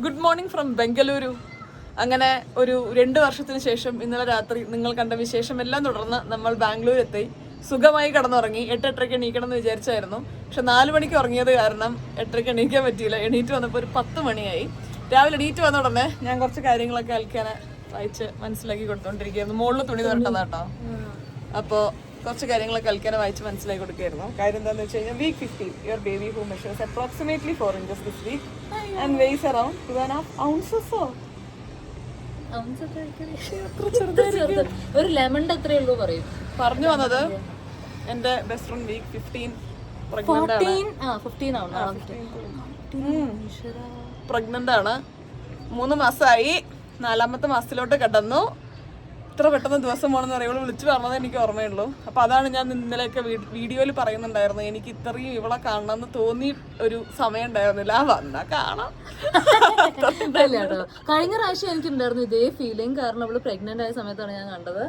Good morning from Bengaluru. അങ്ങനെ ഒരു 2 വർഷത്തിന് ശേഷം ഇന്നലെ രാത്രി നിങ്ങൾ കണ്ട വിശേഷം എല്ലാം തുടർന്ന് നമ്മൾ ബാംഗ്ലൂർ എത്തി. സുഖമായി കിടന്നുറങ്ങി. 8-8:30 എണീക്കണം എന്ന് വിചാരിച്ചായിരുന്നു. പക്ഷെ 4 മണിക്ക് ഉറങ്ങിയത് കാരണം 8:30 എണീക്കാൻ പറ്റിയില്ല. എണീറ്റ് വന്നപ്പോൾ ഒരു 10 മണിയായി. രാവിലെ എണീറ്റ് വന്ന ഉടനെ ഞാൻ കുറച്ച് കാര്യങ്ങളൊക്കെ അൽക്കാനെ വായിച്ച് മനസ്സിലാക്കി കൊടുത്തോണ്ടിരിക്കുകയായിരുന്നു. മുകളിൽ തുണി തുറക്കുന്നതാട്ടോ. അപ്പോൾ കുറച്ച് കാര്യങ്ങളൊക്കെ അൽക്കാനെ വായിച്ച് മനസ്സിലാക്കി കൊടുക്കുകയായിരുന്നു. കാര്യം എന്താണെന്ന് വെച്ച് കഴിഞ്ഞാൽ week 15 your baby who measures approximately 4 inches this week and weighs around 2.5 ounces. ഒരു ലെമണിന്റെ അത്രേ ഉള്ളൂ പറയും. പറഞ്ഞു വന്നത് എന്റെ ബെസ്റ്റ് ഫ്രണ്ട് week 15 പ്രഗ്നന്റ് ആണ്. 3 മാസമായി. 4ാമത്തെ മാസത്തിലോട്ട് കടന്നു. ഇത്ര പെട്ടെന്ന് ദിവസം പോകണമെന്ന് പറയുമ്പോൾ വിളിച്ചു പറഞ്ഞത് എനിക്ക് ഓർമ്മയുള്ളൂ. അപ്പോൾ അതാണ് ഞാൻ ഇന്നലെയൊക്കെ വീഡിയോയിൽ പറയുന്നുണ്ടായിരുന്നു, എനിക്ക് ഇത്രയും ഇവളെ കാണണമെന്ന് തോന്നി ഒരു സമയം ഉണ്ടായിരുന്നില്ല. വന്നാ കാണാം. കഴിഞ്ഞ പ്രാവശ്യം എനിക്കുണ്ടായിരുന്നു ഇതേ ഫീലിംഗ്. കാരണം അവള് പ്രഗ്നന്റ് ആയ സമയത്താണ് ഞാൻ കണ്ടത്.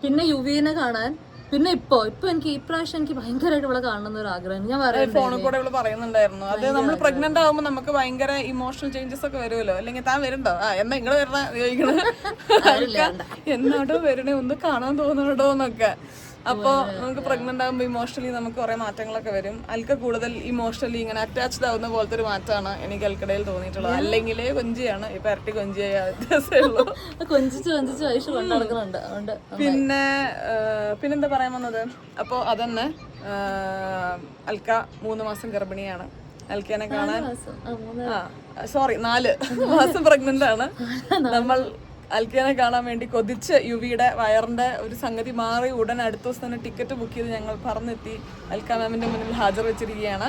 പിന്നെ യുവിനെ കാണാൻ, പിന്നെ ഇപ്പൊ എനിക്ക് ഈ പ്രാവശ്യം എനിക്ക് ഭയങ്കരമായിട്ട് ഇവിടെ കാണുന്ന ഒരു ആഗ്രഹം. ഞാൻ ഫോണിൽ കൂടെ ഇവള് പറയുന്നുണ്ടായിരുന്നു. അത് നമ്മൾ പ്രഗ്നന്റ് ആകുമ്പോൾ നമുക്ക് ഭയങ്കര ഇമോഷണൽ ചേഞ്ചസ് ഒക്കെ വരുമല്ലോ. അല്ലെങ്കിൽ താൻ വരുന്നുണ്ടോ, എന്നാ ഇങ്ങള് വരണ ചോദിക്കണ, എന്നാടോ വരണേ, ഒന്ന് കാണാൻ തോന്നണോ എന്നൊക്കെ. അപ്പോൾ നമുക്ക് പ്രഗ്നന്റ് ആകുമ്പോൾ ഇമോഷണലി നമുക്ക് കുറെ മാറ്റങ്ങളൊക്കെ വരും. അൽക്ക കൂടുതൽ ഇമോഷണലി ഇങ്ങനെ അറ്റാച്ച്ഡ് ആവുന്ന പോലത്തെ ഒരു മാറ്റമാണ് എനിക്ക് അൽക്കടയിൽ തോന്നിയിട്ടുള്ളത്. അല്ലെങ്കിലേ കൊഞ്ചിയാണ്, ഇപ്പൊ ഇരട്ടി കൊഞ്ചിയായ വ്യത്യാസമേ ഉള്ളൂ. പിന്നെന്താ പറയാൻ വന്നത്, അപ്പോൾ അതന്നെ അൽക്ക 3 മാസം ഗർഭിണിയാണ്. അൽക്കേനെ കാണാൻ 4 മാസം പ്രഗ്നന്റ് ആണ്. നമ്മൾ അൽക്കേനെ കാണാൻ വേണ്ടി കൊതിച്ച് യുവിയുടെ വയറിന്റെ ഒരു സംഗതി മാറി ഉടൻ അടുത്ത ദിവസം തന്നെ ടിക്കറ്റ് ബുക്ക് ചെയ്ത് ഞങ്ങൾ പറന്നെത്തി അൽക്ക മാമിന്റെ മുന്നിൽ ഹാജർ വെച്ചിരിക്കുകയാണ്.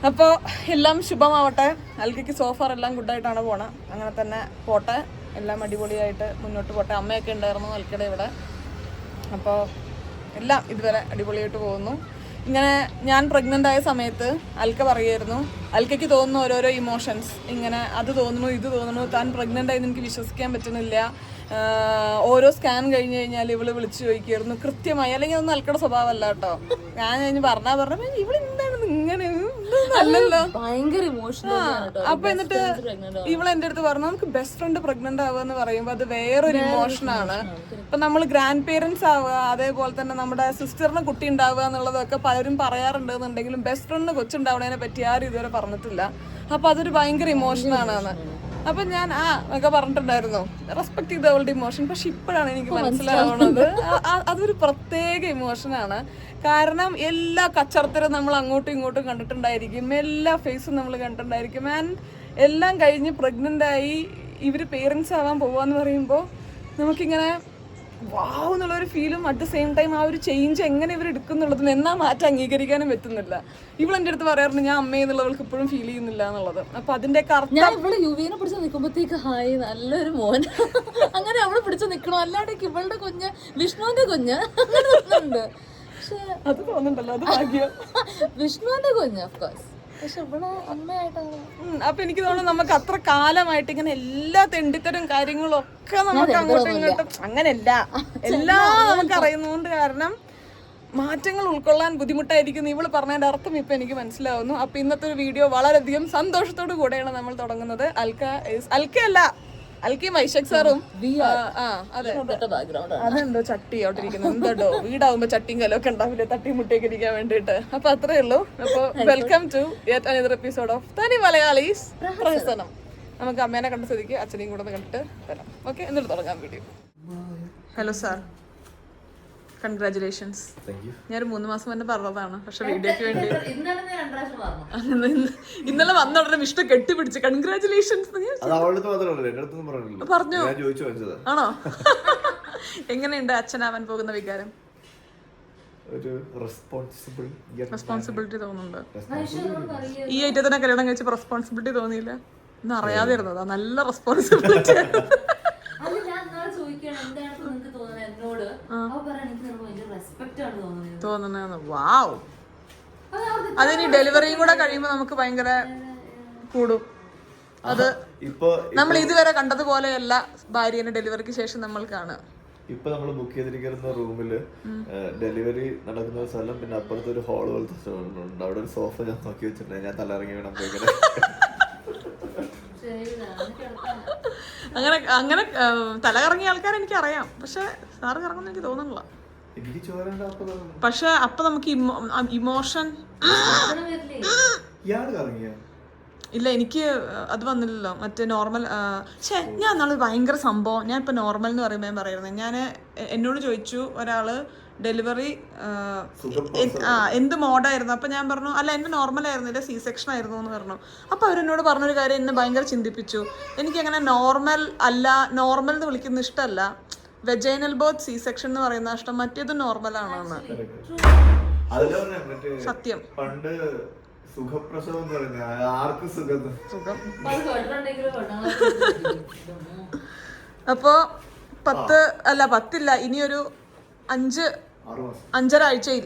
അപ്പോൾ എല്ലാം ശുഭമാവട്ടെ. അൽക്കയ്ക്ക് സോഫാർ എല്ലാം ഗുഡായിട്ടാണ് പോണത്. അങ്ങനെ തന്നെ പോട്ടെ, എല്ലാം അടിപൊളിയായിട്ട് മുന്നോട്ട് പോട്ടെ. അമ്മയൊക്കെ ഉണ്ടായിരുന്നു അൽക്കയുടെ ഇവിടെ. അപ്പോൾ എല്ലാം ഇതുവരെ അടിപൊളിയായിട്ട് പോകുന്നു. ഇങ്ങനെ ഞാൻ പ്രഗ്നന്റ് ആയ സമയത്ത് അൽക്ക പറയുമായിരുന്നു, അൽക്കയ്ക്ക് തോന്നുന്ന ഓരോരോ ഇമോഷൻസ്, ഇങ്ങനെ അത് തോന്നുന്നു ഇത് തോന്നുന്നു, താൻ പ്രഗ്നന്റ് ആയി എനിക്ക് വിശ്വസിക്കാൻ പറ്റുന്നില്ല. ഓരോ സ്കാൻ കഴിഞ്ഞ് കഴിഞ്ഞാൽ ഇവള് വിളിച്ചു ചോദിക്കുമായിരുന്നു കൃത്യമായി. അല്ലെങ്കിൽ അതൊന്നും അൽക്കയുടെ സ്വഭാവമല്ല കേട്ടോ. ഞാൻ കഴിഞ്ഞ് പറഞ്ഞ ഇവളെന്താണ് ഇങ്ങനെ അല്ലല്ലോ, ഭയങ്കര ഇമോഷണൽ. അപ്പൊ എന്നിട്ട് ഇവള് എന്റെ അടുത്ത് പറഞ്ഞു, നമുക്ക് ബെസ്റ്റ് ഫ്രണ്ട് പ്രഗ്നന്റ് ആവുക എന്ന് പറയുമ്പോൾ അത് വേറൊരു ഇമോഷനാണ്. ഇപ്പൊ നമ്മൾ ഗ്രാൻഡ് പേരൻസ് ആവുക, അതേപോലെ തന്നെ നമ്മുടെ സിസ്റ്ററിന് കുട്ടി ഉണ്ടാവുക എന്നുള്ളതൊക്കെ പലരും പറയാറുണ്ട് എന്നുണ്ടെങ്കിലും ബെസ്റ്റ് ഫ്രണ്ടിന് കൊച്ചുണ്ടാവണതിനെ പറ്റി ആരും ഇതുവരെ പറഞ്ഞിട്ടില്ല. അപ്പൊ അതൊരു ഭയങ്കര ഇമോഷനാണ്. അപ്പൊ ഞാൻ ഒക്കെ പറഞ്ഞിട്ടുണ്ടായിരുന്നു, റെസ്പെക്ട് ചെയ്ത അവളുടെ ഇമോഷൻ. പക്ഷെ ഇപ്പോഴാണ് എനിക്ക് മനസ്സിലാവുന്നത് അതൊരു പ്രത്യേക ഇമോഷനാണ്. കാരണം എല്ലാ കച്ചറത്തരും നമ്മൾ അങ്ങോട്ടും ഇങ്ങോട്ടും കണ്ടിട്ടുണ്ടായിരിക്കും, എല്ലാ ഫേസും നമ്മൾ കണ്ടിട്ടുണ്ടായിരിക്കും. ആൻഡ് എല്ലാം കഴിഞ്ഞ് പ്രഗ്നന്റ് ആയി ഇവര് പേരൻസ് ആവാൻ പോവാന്ന് പറയുമ്പോൾ നമുക്കിങ്ങനെ വാവ് എന്നുള്ളൊരു ഫീലും അറ്റ് ദ സെയിം ടൈം ആ ഒരു ചേഞ്ച് എങ്ങനെ ഇവർ എടുക്കുന്നുള്ളതിന് എന്നാ മാറ്റം അംഗീകരിക്കാനും പറ്റുന്നില്ല. ഇവളെന്റെ അടുത്ത് പറയാറുണ്ട് ഞാൻ അമ്മയെന്നുള്ളവൾക്ക് ഇപ്പോഴും ഫീൽ ചെയ്യുന്നില്ല എന്നുള്ളത്. അപ്പൊ അതിന്റെ ഞാൻ ഇവിടെ യുവിനെ പിടിച്ച് നിൽക്കുമ്പോഴത്തേക്ക് ഹായ് നല്ലൊരു മോൻ അങ്ങനെ അവള് പിടിച്ച് നിൽക്കണം. അല്ലാണ്ട് ഇവളുടെ കുഞ്ഞ് വിഷ്ണുവിന്റെ കുഞ്ഞ് അങ്ങനെ അത് തോന്നുന്നുണ്ടല്ലോ, അത് ഭാഗ്യം. വിഷ്ണുവിന്റെ കുഞ്ഞ് ഓഫ്കോഴ്സ്. പക്ഷെ ഇവിടെ അമ്മയായിട്ടാണ്. അപ്പൊ എനിക്ക് തോന്നുന്നു നമുക്ക് അത്ര കാലമായിട്ട് ഇങ്ങനെ എല്ലാ തെണ്ടിത്തരം കാര്യങ്ങളും ഒക്കെ നമുക്ക് അങ്ങോട്ടും ഇങ്ങോട്ടും അങ്ങനെയല്ല എല്ലാം നമുക്ക് അറിയുന്നതുകൊണ്ട് കാരണം മാറ്റങ്ങൾ ഉൾക്കൊള്ളാൻ ബുദ്ധിമുട്ടായിരിക്കുന്നു. ഇവള് പറഞ്ഞതിന്റെ അർത്ഥം ഇപ്പൊ എനിക്ക് മനസ്സിലാവുന്നു. അപ്പൊ ഇന്നത്തെ ഒരു വീഡിയോ വളരെയധികം സന്തോഷത്തോടു കൂടെയാണ് നമ്മൾ തുടങ്ങുന്നത്. അൽക്കയല്ല, അൽക്കയും വൈശാഖ് സാറും. അതെന്തോ ചട്ടി ഔട്ടിരിക്കുന്നു, എന്തോ വീടാവുമ്പോ ചട്ടിയും കലൊക്കെ ഉണ്ടാവില്ലേ തട്ടി മുട്ടിയൊക്കെ ഇരിക്കാൻ വേണ്ടിട്ട്. അപ്പൊ അത്രേ ഉള്ളൂ. അപ്പൊ welcome to yet another episode of തനി മലയാളീസ് പ്രഹസനം. നമുക്ക് അമ്മേനെ കണ്ട സ്ഥിതിക്ക് അച്ഛനെയും കൂടെ കണ്ടിട്ട് വരാം. ഓക്കെ, എന്നിട്ട് തുടങ്ങാം വീഡിയോ. Hello sir, congratulations. ഞാൻ 3 മാസം മുന്നേ പറഞ്ഞതാണ്, പക്ഷെ വീഡിയോക്ക് വേണ്ടി ഇന്നലെ വന്ന ഉടനെ വിഷ്ണു കെട്ടിപ്പിടിച്ച് കൺഗ്രാറ്റുലേഷൻസ് പറഞ്ഞു. ആണോ? എങ്ങനെയുണ്ട് അച്ഛനാവാൻ പോകുന്ന വികാരം? റെസ്പോൺസിബിലിറ്റി തോന്നുന്നുണ്ട്. ഈ ഐറ്റത്തിനെ കല്യാണം കഴിച്ചപ്പോ റെസ്പോൺസിബിലിറ്റി തോന്നിയില്ല എന്ന് അറിയാതെ ഇരുന്നതാ. നല്ല റെസ്പോൺസിബിലിറ്റി തോന്നുന്നു. വാവ്, അതിന് ഡെലിവറിയും കൂടെ കഴിയുമ്പോ നമുക്ക് ഭയങ്കര കൂടും. അത് നമ്മൾ ഇതുവരെ കണ്ടതുപോലെയല്ല ഭാര്യനെ ഡെലിവറിക്ക് ശേഷം നമ്മൾ കാണുക. ഇപ്പൊ നമ്മൾ ബുക്ക് ചെയ്തിരിക്കുന്ന റൂമില് ഡെലിവറി നടക്കുന്ന സ്ഥലം, പിന്നെ അപ്പുറത്ത് ഒരു ഹാൾ പോലത്തെ സ്ഥലമുണ്ട്. അവിടെ ഒരു സോഫ ഞാൻ നോക്കി വെച്ചിട്ടുണ്ട്. ഞാൻ തലയിറങ്ങി വേണം പോയി അങ്ങനെ അങ്ങനെ തല കറങ്ങിയ ആൾക്കാരെ എനിക്കറിയാം, പക്ഷെ സാറ് കറങ്ങുന്ന എനിക്ക് തോന്നുന്നില്ല. പക്ഷെ അപ്പൊ നമുക്ക് ഇമോഷൻ ഇല്ല, എനിക്ക് അത് വന്നില്ലല്ലോ. മറ്റേ നോർമൽ ഞാൻ നാളെ ഭയങ്കര സംഭവം. ഞാൻ ഇപ്പൊ നോർമൽ എന്ന് പറയുമ്പോൾ ഞാൻ പറയുന്നത്, ഞാൻ എന്നോട് ചോദിച്ചു ഒരാള് ഡെലിവറി എന്ത് മോഡായിരുന്നു. അപ്പൊ ഞാൻ പറഞ്ഞു അല്ല എന്റെ നോർമൽ ആയിരുന്നില്ല, സി സെക്ഷൻ ആയിരുന്നു എന്ന് പറഞ്ഞു. അപ്പൊ അവരെന്നോട് പറഞ്ഞൊരു കാര്യം എന്നെ ഭയങ്കര ചിന്തിപ്പിച്ചു. എനിക്കങ്ങനെ നോർമൽ അല്ല, നോർമൽ എന്ന് വിളിക്കുന്ന ഇഷ്ടമല്ല, വെജൈനൽ ബോത്ത് സി സെക്ഷൻ എന്ന് പറയുന്ന ഇഷ്ടം, മറ്റേത് നോർമൽ ആണെന്ന്. സത്യം. പണ്ട് സുഖപ്രസവം ആർക്കും സുഖം. അപ്പോ 10 ഇനിയൊരു 5.5 ആഴ്ചയിൽ,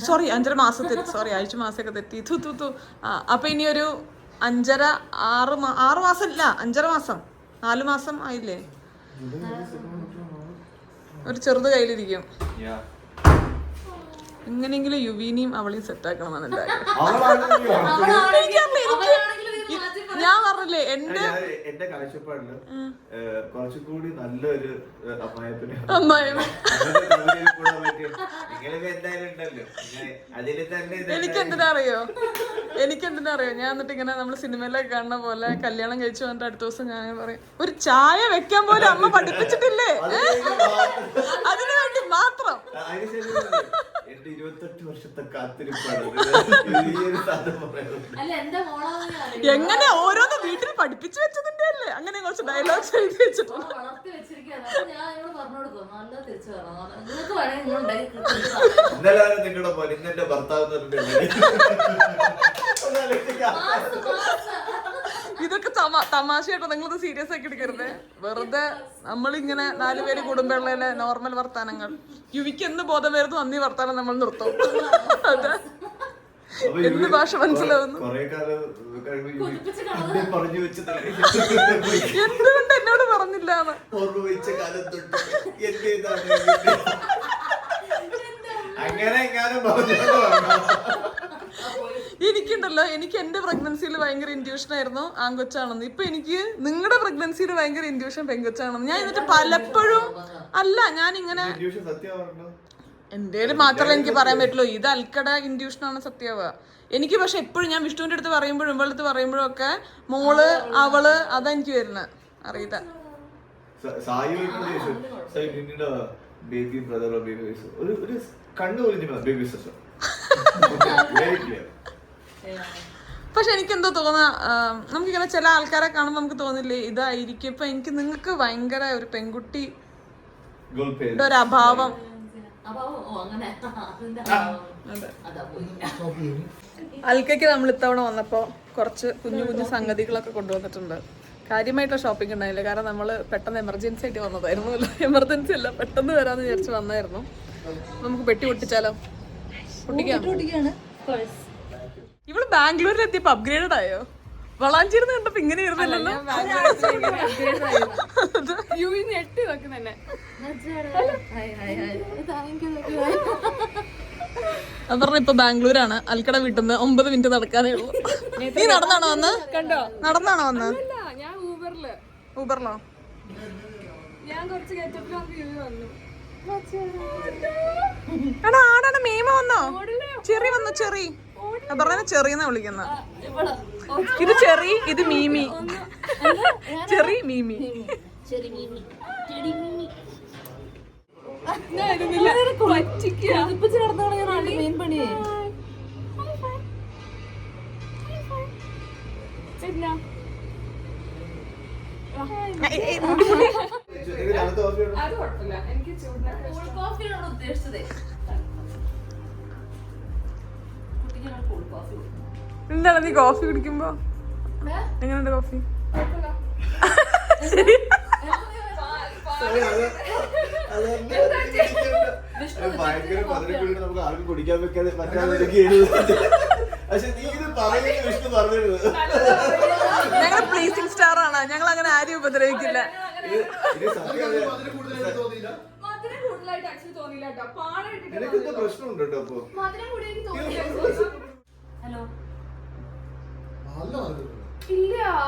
സോറി 5.5 മാസത്തിൽ, സോറി ആഴ്ച മാസമൊക്കെ തെറ്റി. അപ്പൊ ഇനിയൊരു 5.5 6 മാസം ഇല്ല, 5.5 മാസം, 4 മാസം ആയില്ലേ, ഒരു ചെറുത് കയ്യിലിരിക്കും. എങ്ങനെയെങ്കിലും യുവീനെയും അവളെയും സെറ്റ് ആക്കണം എന്നെ. ഞാൻ പറഞ്ഞില്ലേ എന്റെ കാഴ്ചപ്പാടില് കുറച്ചുകൂടി നല്ലൊരു എനിക്കെന്തിനാ അറിയോ, ഞാൻ എന്നിട്ട് ഇങ്ങനെ നമ്മള് സിനിമയിലൊക്കെ കാണുന്ന പോലെ കല്യാണം കഴിച്ചു വന്നിട്ട് അടുത്ത ദിവസം ഞാൻ പറയും ഒരു ചായ വെക്കാൻ പോലും അമ്മ പഠിപ്പിച്ചിട്ടില്ലേ, അതിനു വേണ്ടി മാത്രം. 28 വർഷത്തെ കാത്തിരിപ്പാണ്. എങ്ങനെ ഓരോന്ന് വീട്ടിൽ പഠിപ്പിച്ചു വെച്ചതിന്റെ അല്ലേ, അങ്ങനെ കുറച്ച് ഡയലോഗ്സ് എഴുതി വെച്ചിട്ടുണ്ട്. നിങ്ങളുടെ പോലെ ഇന്നെ ഭർത്താവ് ഇതൊക്കെ തമാശയായിട്ടോ, നിങ്ങളിത് സീരിയസ് ആക്കി എടുക്കരുത്. വെറുതെ നമ്മളിങ്ങനെ 4 പേര് കുടുംബമുള്ള നോർമൽ വർത്താനങ്ങൾ. യുവിക്ക് എന്ത് ബോധം വരുന്നു അന്നീ വർത്താനം നമ്മൾ നിർത്തും. അതെ, എന്ത് ഭാഷ മനസ്സിലാവുന്നു. എന്തുകൊണ്ട് എന്നോട് പറഞ്ഞില്ല? എനിക്കുണ്ടല്ലോ, എനിക്ക് എന്റെ പ്രഗ്നൻസിയിൽ ഭയങ്കര ഇൻഡ്യൂഷൻ ആയിരുന്നു ആൺകൊച്ചാണെന്ന്. ഇപ്പൊ എനിക്ക് നിങ്ങളുടെ പ്രഗ്നൻസിയിൽ ഭയങ്കര ഇൻഡ്യൂഷൻ പെൺകൊച്ചാണെന്ന്. ഞാൻ എന്നിട്ട് പലപ്പോഴും അല്ല, ഞാൻ ഇങ്ങനെ എന്റെ മാത്രമല്ല എനിക്ക് പറയാൻ പറ്റുള്ളൂ. ഇത് അൽക്കട ഇൻഡ്യൂഷനാണ് സത്യമാവുക എനിക്ക്. പക്ഷെ എപ്പോഴും ഞാൻ വിഷ്ണുവിന്റെ അടുത്ത് പറയുമ്പോഴും ഇവളുടെ അടുത്ത് പറയുമ്പോഴും ഒക്കെ മോള് അവള് അതാ എനിക്ക് വരുന്നത്. അറിയില്ല, പക്ഷെ എനിക്കെന്തോ തോന്നാ, നമുക്കിങ്ങനെ ചില ആൾക്കാരെ കാണുമ്പോൾ നമുക്ക് തോന്നില്ലേ ഇതായിരിക്കും. ഇപ്പൊ എനിക്ക് നിങ്ങൾക്ക് ഭയങ്കര ഒരു പെൺകുട്ടി ഒരു അഭാവം. അൽക്കയ്ക്ക് നമ്മൾ ഇത്തവണ വന്നപ്പോ കുറച്ച് കുഞ്ഞു കുഞ്ഞു സംഗതികളൊക്കെ കൊണ്ടുവന്നിട്ടുണ്ട്. കാര്യമായിട്ടുള്ള ഷോപ്പിംഗ് ഉണ്ടായില്ല, കാരണം നമ്മൾ പെട്ടെന്ന് എമർജൻസി ആയിട്ട് വന്നതായിരുന്നു. എമർജൻസി അല്ല, പെട്ടെന്ന് വരാന്ന് വിചാരിച്ച് വന്നായിരുന്നു. നമുക്ക് പെട്ടി പൊട്ടിച്ചാലോ? പൊട്ടിക്കാം. ഇവള് ബാംഗ്ലൂരിൽ എത്തിയപ്പോ അപ്ഗ്രേഡഡ് ആയോ? വളാഞ്ചേരിന്ന് കണ്ടപ്പോ ഇങ്ങനെ ഇരുന്നില്ലല്ലോ. അത് പറഞ്ഞ ഇപ്പൊ ബാംഗ്ലൂരാണ്. അൽക്കട വീട്ടിൽ നിന്ന് 9 മിനിറ്റ് നടക്കാനേ ഉള്ളൂ. നീ നടന്നാണോ വന്ന്? നടന്നാണോ വന്ന്? ഊബറിലോ? എടാ ആടാണ് മീമ വന്നോ? ചെറി വന്നു. ചെറി പറഞ്ഞ ചെറിയെന്നാ വിളിക്കുന്ന. ഇത് ചെറി, ഇത് മീമി. ചെറി മീമി. എന്താണ് നീ കോഫി കുടിക്കുമ്പോ എങ്ങനെയുണ്ട് കോഫി? ഭയങ്കര മധുരം നമുക്ക് ആർക്കും കുടിക്കാൻ വെക്കാതെ പറ്റാതെ. ഞങ്ങൾ പ്ലീസിംഗ് സ്റ്റാർ ആണ്, ഞങ്ങൾ അങ്ങനെ ആരെയും ഉപദ്രവിക്കില്ല. പ്രശ്നമുണ്ട് കേട്ടോ.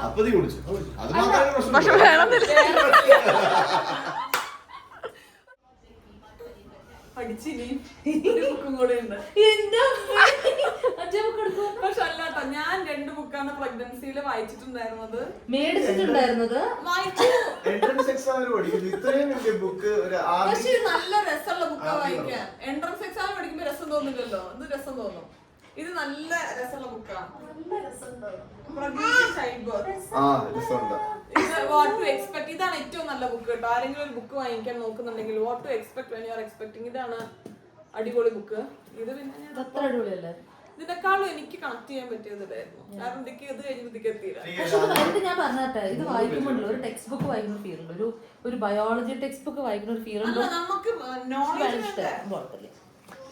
അപ്പൊ നീ കുടിച്ചു. അത് മാത്രമേ പ്രശ്നം. പക്ഷെ വേണമെന്നില്ല. പക്ഷെ അല്ലാട്ടോ, ഞാൻ 2 ബുക്കാണ് പ്രഗ്നൻസിയിൽ വായിച്ചിട്ടുണ്ടായിരുന്നത്. മേടിച്ചിട്ടുണ്ടായിരുന്നത് എൻട്രൻസ് എക്സാമിന് പഠിക്കുന്നു ഇത്രയും വലിയ ബുക്ക്. പക്ഷെ നല്ല രസമുള്ള ബുക്കാ വായിക്കാൻ. എൻട്രൻസ് എക്സാം പഠിക്കുമ്പോ രസം തോന്നില്ലല്ലോ, ഇത് രസം തോന്നും. ഇത് നല്ല രസമുള്ള ബുക്കാണ്. വാട്ട് ടു എക്സ്പെക്ട്, ഇതാണ് ഏറ്റവും നല്ല ബുക്ക് കേട്ടോ. ആരെങ്കിലും ഒരു ബുക്ക് വാങ്ങിക്കാൻ നോക്കുന്നുണ്ടെങ്കിൽ what to expect when you are expecting, ഇതാണ് അടിപൊളി ബുക്ക്. ഇത് പിന്നെ ഞാൻ അത്ര അടിപൊളിയല്ലേ? ഇതിനേക്കാളും എനിക്ക് കണക്ട് ചെയ്യാൻ പറ്റിയതായിരുന്നു. കാരണം എനിക്ക് ഇത് കഴിഞ്ഞിട്ട് എത്തിയില്ല. പക്ഷെ ഞാൻ പറഞ്ഞാട്ടെ, ഇത് വായിക്കുമ്പോഴല്ലോ ഒരു ടെക്സ്റ്റ് ബുക്ക് വായിക്കുന്ന ഫീൽ ഉണ്ട്, ഒരു ബയോളജി ടെക്സ്റ്റ് ബുക്ക് വായിക്കുന്ന ഒരു ഫീൽ ഉണ്ട്. നമുക്ക്